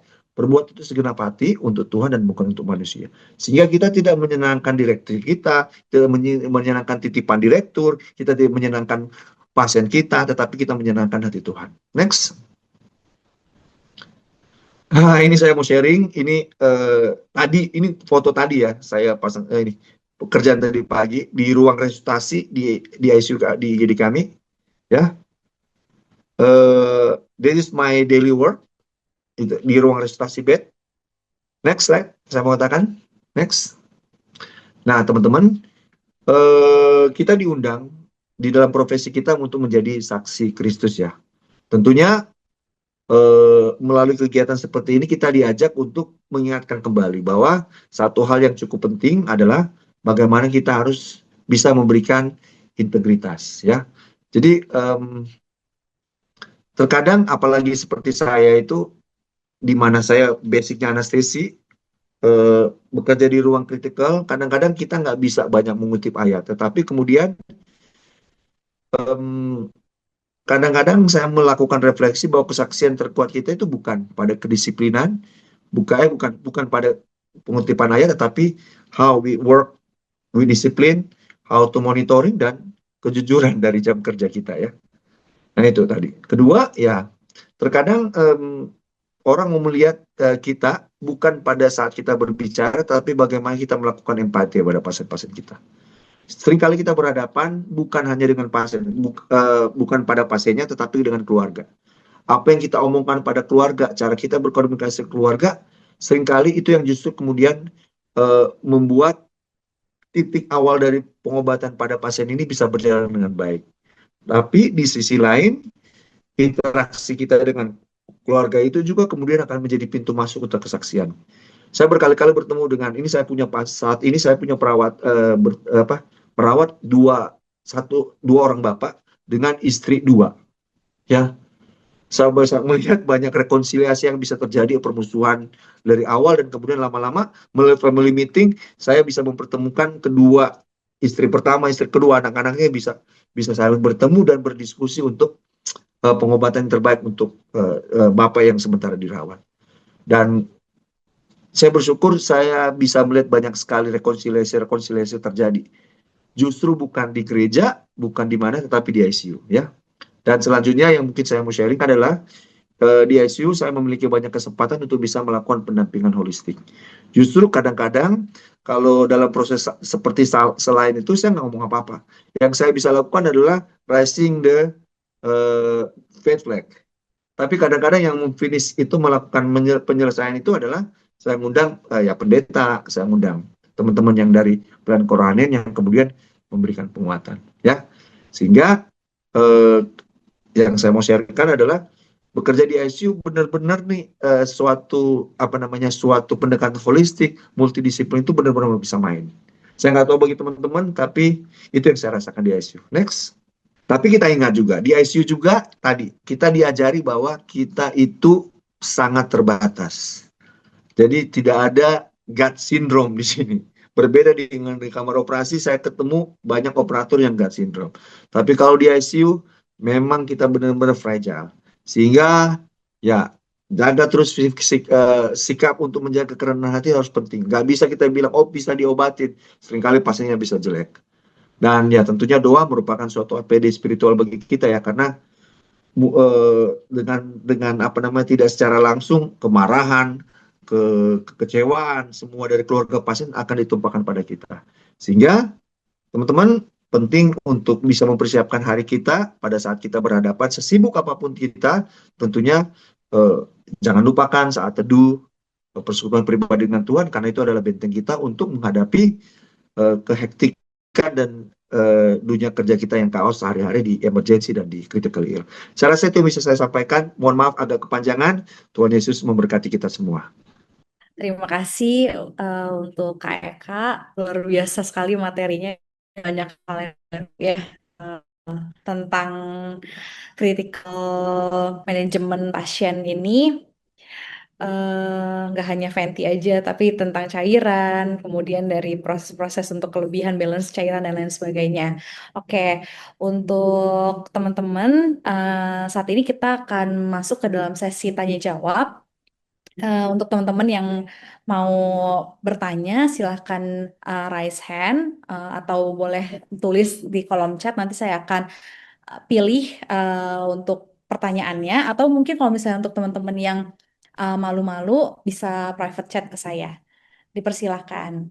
itu segenap hati untuk Tuhan dan bukan untuk manusia. Sehingga kita tidak menyenangkan direktur kita, tidak menyenangkan titipan direktur, kita tidak menyenangkan pasien kita, tetapi kita menyenangkan hati Tuhan. Next. Nah, ini saya mau sharing, ini ini foto tadi ya, saya pasang ini pekerjaan tadi pagi di ruang resusitasi di ICU di IGD kami, ya. This is my daily work itu, di ruang resusitasi bed. Next slide, saya mau katakan. Next. Nah, teman-teman, kita diundang di dalam profesi kita untuk menjadi saksi Kristus ya. Tentunya melalui kegiatan seperti ini kita diajak untuk mengingatkan kembali bahwa satu hal yang cukup penting adalah bagaimana kita harus bisa memberikan integritas ya. Jadi terkadang apalagi seperti saya itu di mana saya basicnya anestesi, bekerja di ruang kritikal, kadang-kadang kita nggak bisa banyak mengutip ayat, tetapi kemudian kadang-kadang saya melakukan refleksi bahwa kesaksian terkuat kita itu bukan pada kedisiplinan, bukan pada pengutipan ayat, tetapi how we work, we discipline, how to monitoring, dan kejujuran dari jam kerja kita ya. Nah itu tadi. Kedua ya, terkadang orang mau melihat kita bukan pada saat kita berbicara, tapi bagaimana kita melakukan empati pada pasien-pasien kita. Seringkali kita berhadapan bukan hanya dengan pasien, bukan pada pasiennya, tetapi dengan keluarga. Apa yang kita omongkan pada keluarga, cara kita berkomunikasi dengan keluarga, seringkali itu yang justru kemudian membuat titik awal dari pengobatan pada pasien ini bisa berjalan dengan baik. Tapi di sisi lain, interaksi kita dengan keluarga itu juga kemudian akan menjadi pintu masuk untuk kesaksian. Saya berkali-kali bertemu dengan ini, saya punya saat ini saya punya perawat dua orang bapak dengan istri dua. Ya, saya bisa melihat banyak rekonsiliasi yang bisa terjadi, permusuhan dari awal, dan kemudian lama-lama melalui family meeting saya bisa mempertemukan kedua, istri pertama, istri kedua, anak-anaknya bisa saling bertemu dan berdiskusi untuk pengobatan yang terbaik untuk bapak yang sementara dirawat. Dan saya bersyukur saya bisa melihat banyak sekali rekonsiliasi terjadi. Justru bukan di gereja, bukan di mana, tetapi di ICU ya. Dan selanjutnya yang mungkin saya mau sharing adalah di ICU saya memiliki banyak kesempatan untuk bisa melakukan pendampingan holistik. Justru kadang-kadang kalau dalam proses seperti selain itu saya nggak ngomong apa-apa. Yang saya bisa lakukan adalah raising the faith flag. Tapi kadang-kadang yang finish itu melakukan penyelesaian itu adalah saya ngundang ya pendeta, saya ngundang teman-teman yang dari Plan Koranen yang kemudian memberikan penguatan ya. Sehingga yang saya mau sharekan adalah bekerja di ICU benar-benar nih suatu pendekatan holistik multidisiplin itu benar-benar bisa main. Saya nggak tahu bagi teman-teman, tapi itu yang saya rasakan di ICU. Next. Tapi kita ingat juga di ICU juga tadi kita diajari bahwa kita itu sangat terbatas. Jadi tidak ada God syndrome di sini. Berbeda dengan di kamar operasi, saya ketemu banyak operator yang God syndrome. Tapi kalau di ICU memang kita benar-benar fragile. Sehingga ya jaga terus sikap untuk menjaga kerendahan hati harus penting. Gak bisa kita bilang oh bisa diobatin. Seringkali pasiennya bisa jelek. Dan ya tentunya doa merupakan suatu APD spiritual bagi kita ya, karena dengan tidak secara langsung kemarahan, kekecewaan semua dari keluarga pasien akan ditumpahkan pada kita. Sehingga teman-teman penting untuk bisa mempersiapkan hari kita pada saat kita berhadapan, sesibuk apapun kita, tentunya jangan lupakan saat teduh, persekutuan pribadi dengan Tuhan, karena itu adalah benteng kita untuk menghadapi kehektikan dan dunia kerja kita yang kaos sehari-hari di emergency dan di critical ill. Saya rasa itu bisa saya sampaikan. Mohon maaf agak kepanjangan. Tuhan Yesus memberkati kita semua. Terima kasih untuk Kak Eka, luar biasa sekali materinya, banyak hal yang ya tentang critical management pasien ini. Nggak hanya venti aja, tapi tentang cairan, kemudian dari proses-proses untuk kelebihan balance cairan dan lain sebagainya. Oke, untuk teman-teman, saat ini kita akan masuk ke dalam sesi tanya jawab. Untuk teman-teman yang mau bertanya, silahkan raise hand atau boleh tulis di kolom chat. Nanti saya akan pilih untuk pertanyaannya, atau mungkin kalau misalnya untuk teman-teman yang malu-malu bisa private chat ke saya. Dipersilahkan.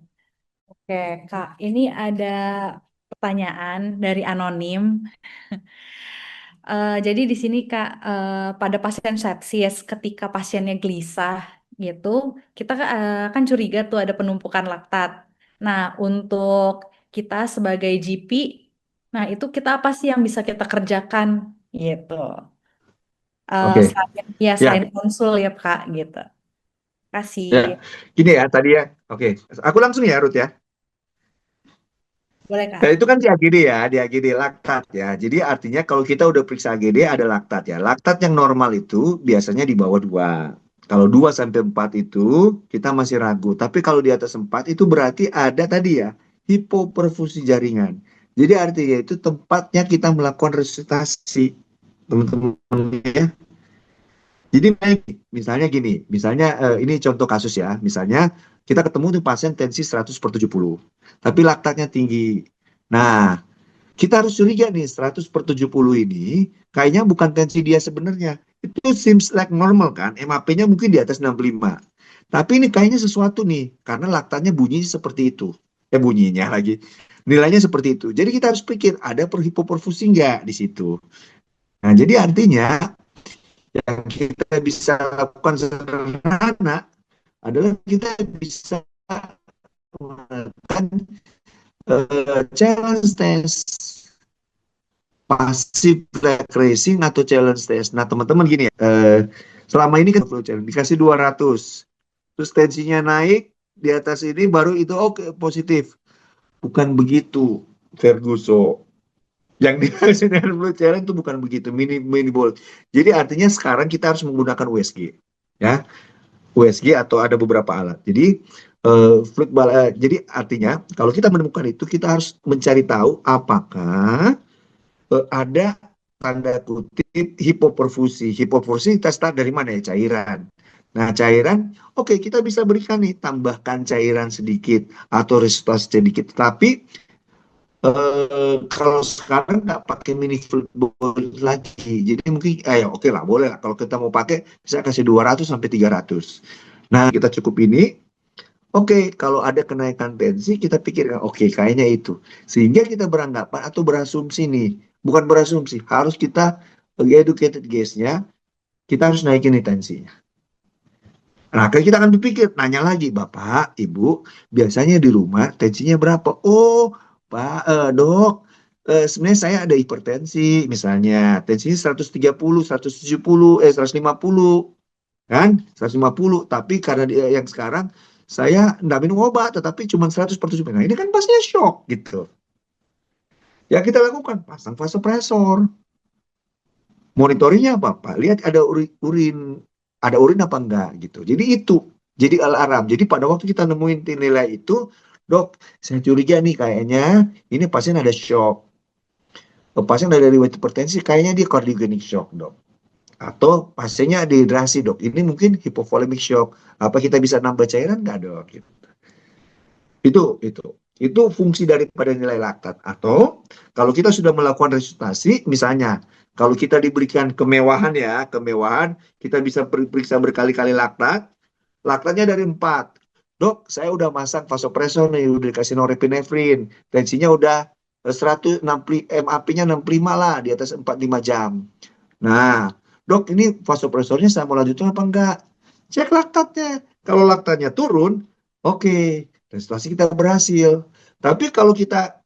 Oke, Kak, ini ada pertanyaan dari anonim. Jadi di sini Kak, pada pasien sepsis ketika pasiennya gelisah gitu, kita kan curiga tuh ada penumpukan laktat. Nah, untuk kita sebagai GP, nah itu kita apa sih yang bisa kita kerjakan gitu? Oke. Selain Ya, konsul ya Kak gitu. Kasih. ya. Gini ya tadi ya. Oke. Aku langsung ya Ruth ya. Boleh Nah, Kak. itu kan di AGD ya, di AGD laktat ya. Jadi artinya kalau kita udah periksa AGD ada laktat ya. Laktat yang normal itu biasanya di bawah 2. Kalau 2 sampai 4 itu kita masih ragu. Tapi kalau di atas 4 itu berarti ada tadi ya, hipoperfusi jaringan. Jadi artinya itu tempatnya kita melakukan resusitasi. teman-teman ya. Jadi misalnya gini, misalnya ini contoh kasus ya, misalnya kita ketemu tuh pasien tensi 100/70, tapi laktatnya tinggi. Nah, kita harus curiga nih 100/70 ini kayaknya bukan tensi dia sebenarnya. Itu seems like normal kan, MAP-nya mungkin di atas 65. Tapi ini kayaknya sesuatu nih, karena laktatnya bunyi seperti itu. Bunyinya lagi. Nilainya seperti itu. Jadi kita harus pikir, ada hipoperfusi nggak di situ? Nah, jadi artinya yang kita bisa lakukan sederhana adalah kita bisa melakukan challenge test, passive leg racing atau challenge test. Nah, teman-teman gini ya, selama ini kan flow challenge dikasih 200, terus tensinya naik di atas ini baru itu oke, positif. Bukan begitu, Ferguson. Yang dikasih dengan flow challenge itu bukan begitu, mini ball. Jadi artinya sekarang kita harus menggunakan USG, ya. USG atau ada beberapa alat. Jadi jadi artinya kalau kita menemukan itu kita harus mencari tahu apakah ada tanda kutip hipoperfusi. Hipoperfusi kita start dari mana ya? Cairan. Nah, cairan, oke, kita bisa berikan nih, tambahkan cairan sedikit atau resusitasi sedikit. Tapi kalau sekarang nggak pakai mini football lagi, jadi mungkin, ayo oke lah, boleh lah. Kalau kita mau pakai, bisa kasih 200 sampai 300. Nah, kita cukup ini. Oke, kalau ada kenaikan tensi, kita pikirkan, oke, kayaknya itu. Sehingga kita beranggapan atau berasumsi nih, bukan berasumsi, harus kita educated guess-nya, kita harus naikin nih tensinya. Nah, kita akan berpikir, nanya lagi, Bapak, Ibu, biasanya di rumah tensinya berapa? Oh, Pak, Dok, sebenarnya saya ada hipertensi, misalnya, tensinya 130, 170, 150, kan? 150, tapi karena yang sekarang, saya nggak minum obat, tetapi cuma 100/70. Nah, ini kan pastinya shock, gitu. Ya, kita lakukan, pasang vasopresor. Monitoringnya apa, Pak? Lihat ada urin, ada urin apa enggak gitu. Jadi itu, jadi alarm. Jadi pada waktu kita nemuin nilai itu, dok, saya curiga nih kayaknya ini pasien ada shock. Pasien ada riwayat hipertensi, kayaknya dia cardiogenic shock, dok. Atau pasiennya dehidrasi, dok. Ini mungkin hypovolemic shock. Apa kita bisa nambah cairan nggak, dok? Gitu. Itu fungsi daripada nilai laktat. Atau kalau kita sudah melakukan resusitasi, misalnya kalau kita diberikan kemewahan ya, kemewahan, kita bisa periksa berkali-kali laktat, laktatnya dari 4. Dok, saya udah masang vasopresor nih, udah dikasih norepinefrin, tensinya udah 160, MAP-nya 65 lah, di atas 4-5 jam. Nah, dok, ini vasopresornya saya mau lanjutin apa enggak? Cek laktatnya. Kalau laktatnya turun, oke, resusitasi kita berhasil. Tapi kalau kita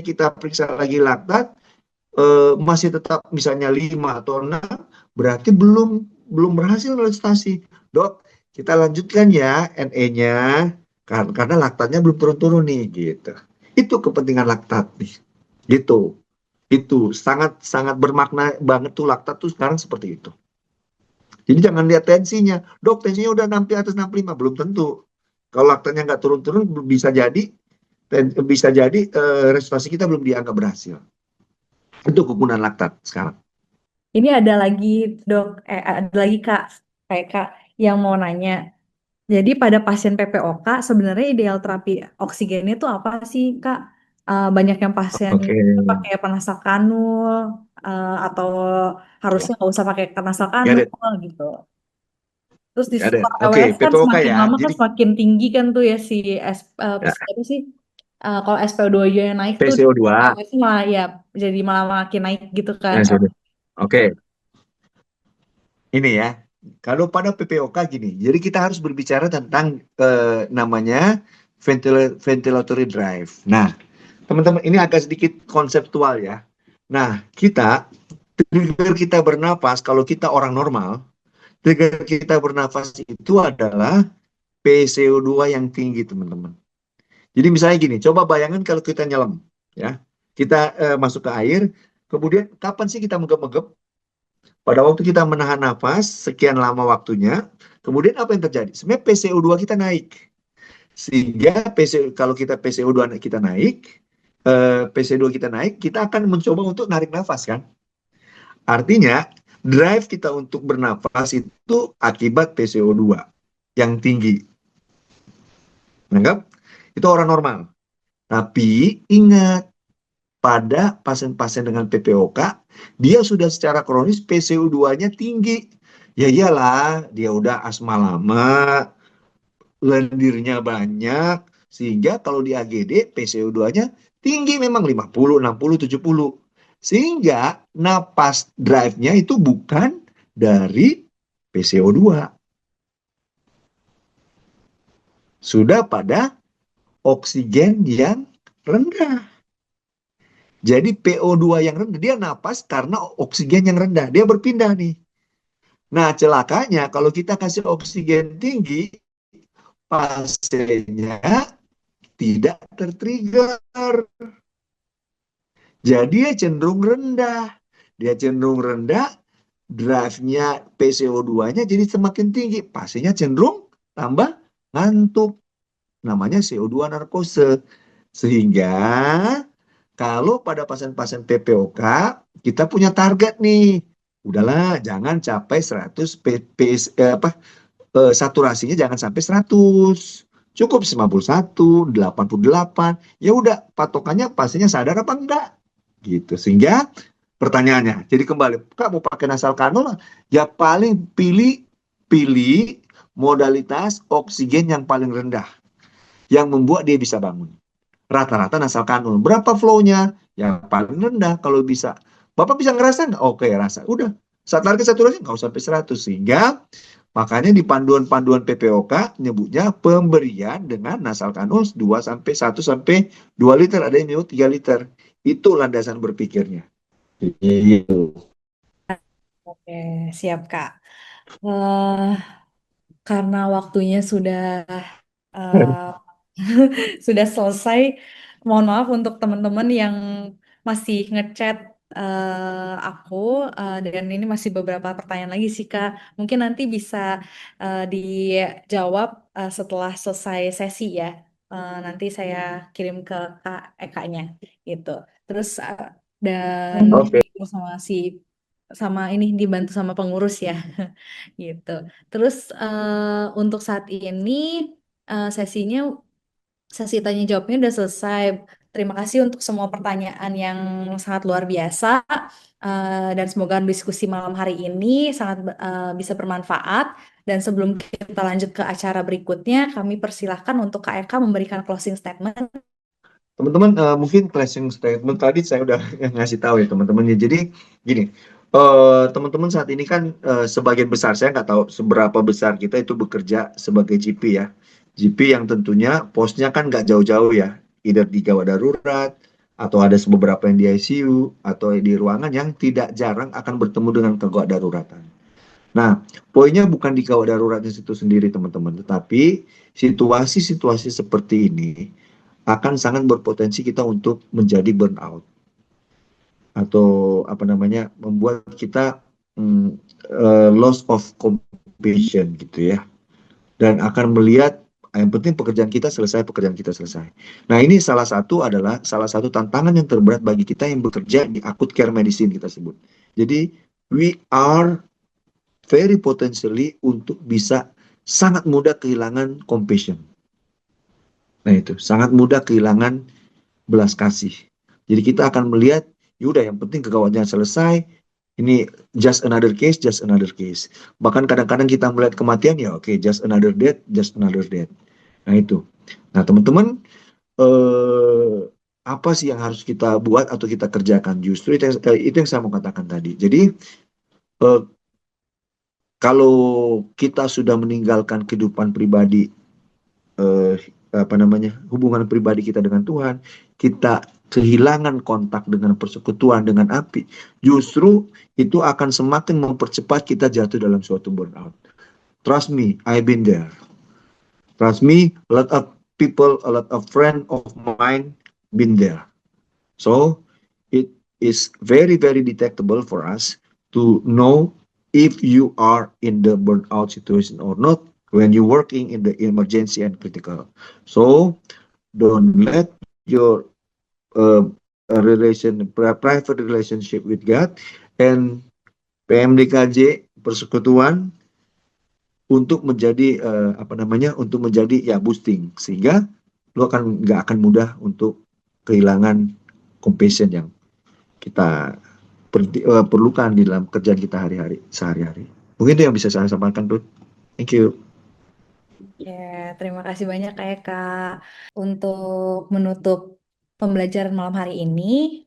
kita periksa lagi laktat, masih tetap misalnya 5 atau 6, berarti belum berhasil resusitasi. Dok, kita lanjutkan ya NE-nya karena laktatnya belum turun-turun nih gitu. Itu kepentingan laktat nih. Gitu. Itu sangat sangat bermakna banget tuh laktat tuh sekarang seperti itu. Jadi jangan lihat tensinya. Dok, tensinya udah sampai atas 65, belum tentu. Kalau laktatnya nggak turun-turun bisa jadi resusitasi kita belum dianggap berhasil. Itu kegunaan laktat sekarang. Ini ada lagi dok, ada lagi kak, kayak kak yang mau nanya. Jadi pada pasien PPOK sebenarnya ideal terapi oksigennya itu apa sih kak? Banyak yang pasien Oke. pakai penasal kanul atau harusnya nggak usah pakai penasal Got it. kanul gitu. Terus di Got it. skor Oke, LWS kan PPOK semakin ya. lama kan Jadi semakin tinggi kan tuh ya si ya, apa sih? Kalau SPO2 yang naik tuh PCO2. LWS malah ya jadi malah makin naik gitu kan. Ya, sudah. Oke, ini ya. Kalau pada PPOK gini, jadi kita harus berbicara tentang namanya ventilatory drive. Nah, teman-teman, ini agak sedikit konseptual ya. Nah, trigger kita bernafas, kalau kita orang normal, trigger kita bernafas itu adalah PCO2 yang tinggi, teman-teman. Jadi misalnya gini, coba bayangkan kalau kita nyelam, ya, kita masuk ke air, kemudian kapan sih kita megap-megap? Pada waktu kita menahan nafas, sekian lama waktunya, kemudian apa yang terjadi? Sebenarnya PCO2 kita naik. Sehingga kalau kita PCO2 kita naik, PCO2 kita naik, kita akan mencoba untuk narik nafas kan. Artinya, drive kita untuk bernafas itu akibat PCO2 yang tinggi. Anggap itu orang normal. Tapi ingat, pada pasien-pasien dengan PPOK, dia sudah secara kronis PCO2-nya tinggi. Ya iyalah, dia udah asma lama, lendirnya banyak, sehingga kalau di AGD PCO2-nya tinggi memang 50, 60, 70. Sehingga napas drive-nya itu bukan dari PCO2. Sudah pada oksigen yang rendah. Jadi PO2 yang rendah, dia napas karena oksigen yang rendah. Dia berpindah nih. Nah, celakanya kalau kita kasih oksigen tinggi, pasiennya tidak tertrigger. Jadi dia cenderung rendah. Dia cenderung rendah, drive-nya PCO2-nya jadi semakin tinggi. Pasiennya cenderung tambah ngantuk. Namanya CO2 narkose. Sehingga kalau pada pasien-pasien PPOK, kita punya target nih. Udahlah, jangan capai 100 saturasinya jangan sampai 100. Cukup 91, 88. Ya udah, patokannya pastinya sadar apa enggak? Gitu. Sehingga pertanyaannya, jadi kembali, Kak mau pakai nasal kanul, ya paling pilih pilih modalitas oksigen yang paling rendah yang membuat dia bisa bangun. Rata-rata nasal kanul. Berapa flow-nya? Ya paling rendah kalau bisa. Bapak bisa ngerasa nggak? Oke, rasa. Udah. Saat target saturasi nggak usah sampai 100. Sehingga makanya di panduan-panduan PPOK nyebutnya pemberian dengan nasal kanul 2 sampai 1 sampai 2 liter. Ada yang nyebut 3 liter. Itu landasan berpikirnya. Gitu. Oke, siap Kak. Eh, karena waktunya sudah eh, sudah selesai. Mohon maaf untuk teman-teman yang masih ngechat aku, dan ini masih beberapa pertanyaan lagi sih Kak. Mungkin nanti bisa dijawab setelah selesai sesi ya. Nanti saya kirim ke Kak Eka-nya gitu. Terus dan Oke. sama sama ini dibantu sama pengurus ya gitu. Terus untuk saat ini sesinya, sesi tanya jawabnya udah selesai. Terima kasih untuk semua pertanyaan yang sangat luar biasa, dan semoga diskusi malam hari ini sangat bisa bermanfaat. Dan sebelum kita lanjut ke acara berikutnya, kami persilahkan untuk Kak Eka memberikan closing statement. Teman-teman, mungkin closing statement tadi saya udah ngasih tahu ya teman-teman ya. Jadi gini, teman-teman saat ini kan sebagian besar, saya nggak tahu seberapa besar kita itu bekerja sebagai GP ya. GP yang tentunya posnya kan nggak jauh-jauh ya, either di gawat darurat atau ada beberapa yang di ICU atau di ruangan yang tidak jarang akan bertemu dengan kegawat daruratan. Nah, poinnya bukan di gawat daruratnya itu sendiri teman-teman, tetapi situasi-situasi seperti ini akan sangat berpotensi kita untuk menjadi burnout atau apa namanya membuat kita loss of compassion gitu ya, dan akan melihat yang penting pekerjaan kita selesai. Nah, ini salah satu tantangan yang terberat bagi kita yang bekerja di acute care medicine kita sebut. Jadi we are very potentially untuk bisa sangat mudah kehilangan compassion. Nah, itu sangat mudah kehilangan belas kasih. Jadi kita akan melihat, yaudah yang penting kegawatnya selesai, ini just another case, just another case. Bahkan kadang-kadang kita melihat kematian, ya oke, just another death, just another death. Nah itu. Nah teman-teman, apa sih yang harus kita buat atau kita kerjakan? Justru itu yang saya mau katakan tadi. Jadi eh, kalau kita sudah meninggalkan kehidupan pribadi, eh, apa namanya, hubungan pribadi kita dengan Tuhan, kita kehilangan kontak dengan persekutuan dengan api, justru itu akan semakin mempercepat kita jatuh dalam suatu burnout. Trust me, I've been there. Trust me, a lot of people, a lot of friends of mine been there. So it is very, very detectable for us to know if you are in the burnout situation or not when you're working in the emergency and critical. So don't let your private relationship with God and PMDKJ Persekutuan untuk menjadi untuk menjadi ya boosting, sehingga lu nggak akan mudah untuk kehilangan compassion yang kita perlukan di dalam kerjaan kita sehari-hari. Mungkin itu yang bisa saya sampaikan, Ruth. Thank you. Ya, terima kasih banyak ya Kak. Untuk menutup pembelajaran malam hari ini,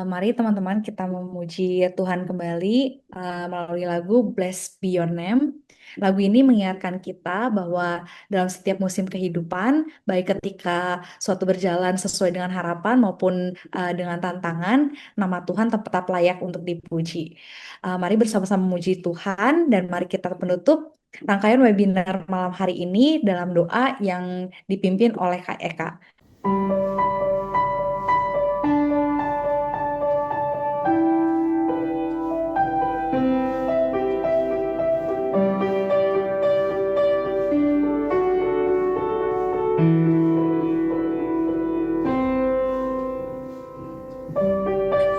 mari teman-teman kita memuji Tuhan kembali melalui lagu Bless Be Your Name. Lagu ini mengingatkan kita bahwa dalam setiap musim kehidupan, baik ketika suatu berjalan sesuai dengan harapan maupun dengan tantangan, nama Tuhan tetap layak untuk dipuji. Mari bersama-sama memuji Tuhan dan mari kita penutup rangkaian webinar malam hari ini dalam doa yang dipimpin oleh Kak Eka.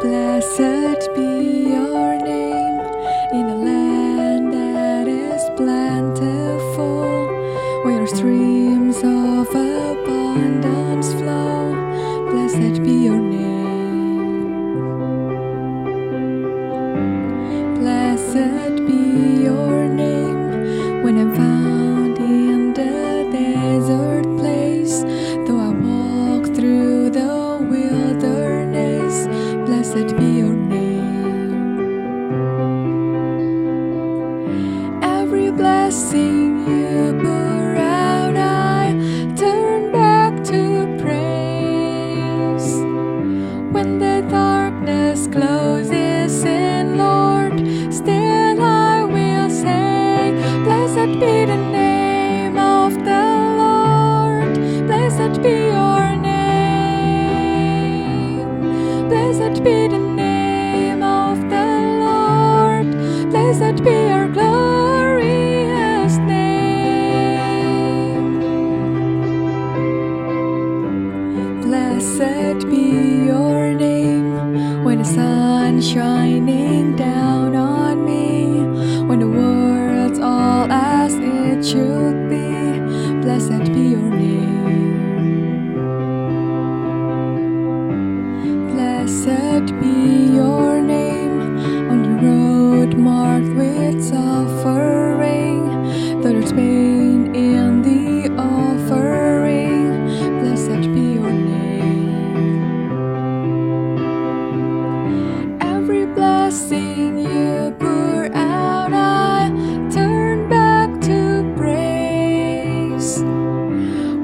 Blessed be your name in a land that is plentiful, where streams of abundance flow. Blessed be your name. Blessed be your name when I'm found in the desert place. Though I walk through the wilderness, blessed be your name. Every blessing you pour out, I turn back to praise. When the darkness closes in, Lord, still I will say, blessed be the name of the Lord. Blessed be your name. Blessed be the name of the Lord. Blessed be your glorious name. Blessed be your name when the sun's shining down on me, when the world's all as it should be. Blessed be your name. Blessed be your name on the road marked with suffering, though there's pain in the offering. Blessed be your name. Every blessing you pour out, I turn back to praise.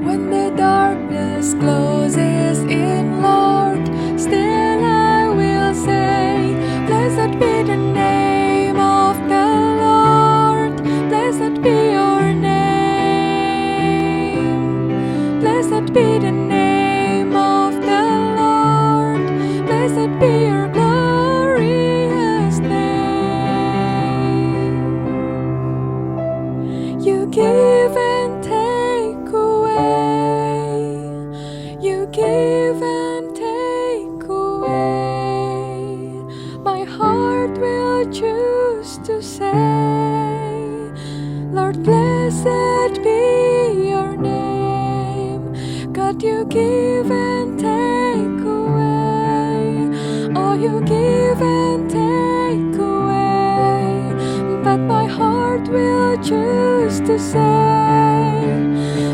When the darkness closes in, Lord, still I will say, blessed be the name of the Lord. Blessed be your name. Blessed be the name of the Lord. Blessed be your glorious name. You give and take away. You give and take away. My heart will choose to say, Lord, blessed be your name. God, you give and take away. Oh, you give and take away. But my heart will choose to say,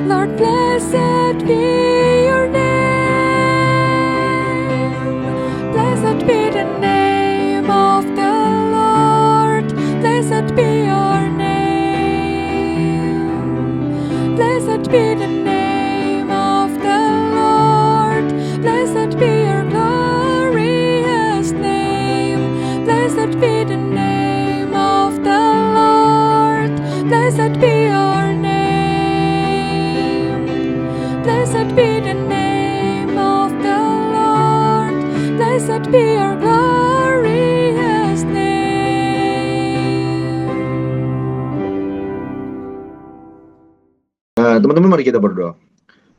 Lord, blessed be your name. Blessed be the name of the Lord. Blessed be your name. Blessed be the name of the Lord. Blessed be your glorious name. Blessed be the name of the Lord. Blessed be your name. Blessed be the name of the Lord. Blessed be your glorious name. Teman-teman, mari kita berdoa.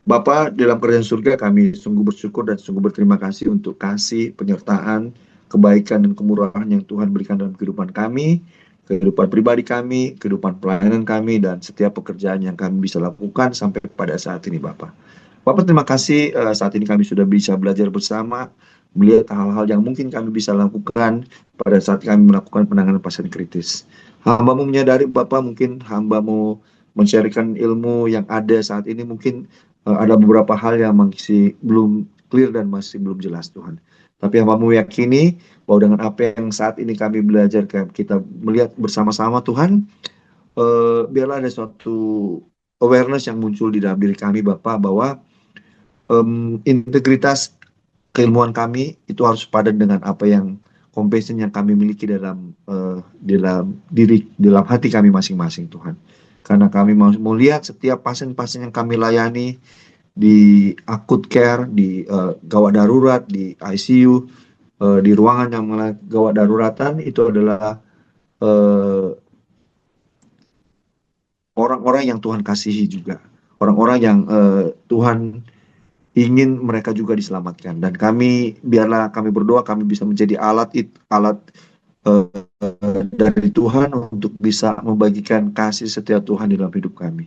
Bapa dalam kerajaan surga, kami sungguh bersyukur dan sungguh berterima kasih untuk kasih, penyertaan, kebaikan dan kemurahan yang Tuhan berikan dalam kehidupan kami, kehidupan pribadi kami, kehidupan pelayanan kami, dan setiap pekerjaan yang kami bisa lakukan sampai pada saat ini, Bapak. Bapak, terima kasih saat ini kami sudah bisa belajar bersama, melihat hal-hal yang mungkin kami bisa lakukan pada saat kami melakukan penanganan pasien kritis. Hamba-Mu menyadari, Bapak, mungkin Hamba-Mu men-sharekan ilmu yang ada saat ini, mungkin ada beberapa hal yang masih belum clear dan masih belum jelas, Tuhan. Tapi Hamba-Mu yakini bahwa dengan apa yang saat ini kami belajar, kita melihat bersama-sama, Tuhan, biarlah ada suatu awareness yang muncul di dalam diri kami, Bapak, bahwa integritas keilmuan kami itu harus padan dengan apa yang compassion yang kami miliki dalam hati kami masing-masing, Tuhan. Karena kami mau melihat setiap pasien-pasien yang kami layani di akut care, di gawat darurat, di ICU, di ruangan yang gawat daruratan, itu adalah orang-orang yang Tuhan kasihi juga, orang-orang yang Tuhan ingin mereka juga diselamatkan. Dan kami, biarlah kami berdoa, kami bisa menjadi alat eh, dari Tuhan untuk bisa membagikan kasih setia Tuhan di dalam hidup kami.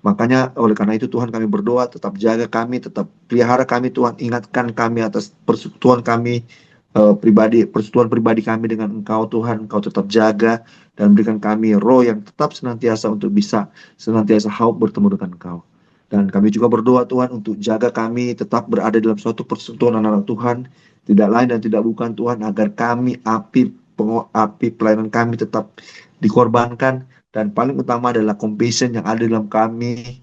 Makanya oleh karena itu Tuhan, kami berdoa, tetap jaga kami, tetap pelihara kami, Tuhan, ingatkan kami atas persekutuan kami persekutuan pribadi kami dengan Engkau, Tuhan. Engkau tetap jaga dan berikan kami roh yang tetap senantiasa untuk bisa senantiasa haus bertemu dengan Engkau. Dan kami juga berdoa, Tuhan, untuk jaga kami tetap berada dalam suatu persekutuan anak-anak Tuhan, tidak lain dan tidak bukan, Tuhan, agar kami api pelayanan kami tetap dikorbankan, dan paling utama adalah compassion yang ada dalam kami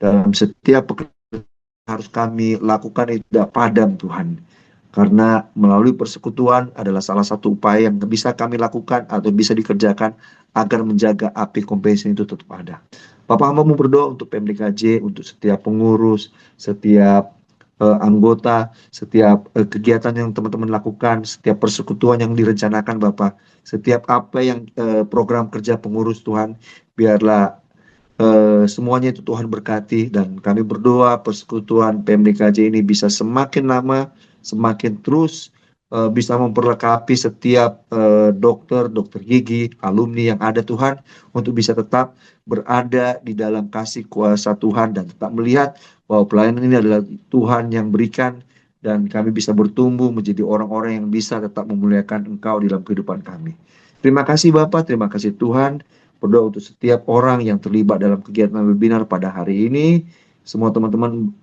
dalam setiap pekerjaan harus kami lakukan itu tidak padam, Tuhan. Karena melalui persekutuan adalah salah satu upaya yang bisa kami lakukan atau bisa dikerjakan agar menjaga api compassion itu tetap ada. Bapak, hamba mau berdoa untuk PMDKJ, untuk setiap pengurus, setiap anggota, setiap kegiatan yang teman-teman lakukan, setiap persekutuan yang direncanakan, Bapak, setiap apa yang program kerja pengurus, Tuhan, biarlah semuanya itu Tuhan berkati, dan kami berdoa persekutuan PMDKJ ini bisa semakin lama, semakin terus bisa memperlengkapi setiap dokter gigi, alumni yang ada, Tuhan, untuk bisa tetap berada di dalam kasih kuasa Tuhan dan tetap melihat bahwa pelayanan ini adalah Tuhan yang berikan, dan kami bisa bertumbuh menjadi orang-orang yang bisa tetap memuliakan Engkau di dalam kehidupan kami. Terima kasih Bapak, terima kasih Tuhan. Berdoa untuk setiap orang yang terlibat dalam kegiatan webinar pada hari ini. Semua teman-teman,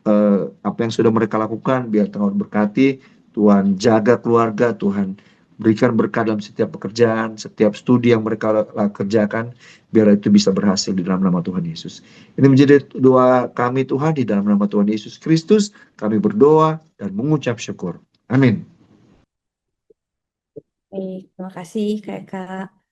apa yang sudah mereka lakukan, biar Tuhan berkati. Tuhan jaga keluarga, Tuhan berikan berkat dalam setiap pekerjaan, setiap studi yang mereka kerjakan, biar itu bisa berhasil di dalam nama Tuhan Yesus. Ini menjadi doa kami, Tuhan, di dalam nama Tuhan Yesus Kristus. Kami berdoa dan mengucap syukur. Amin. Baik, terima kasih Kak.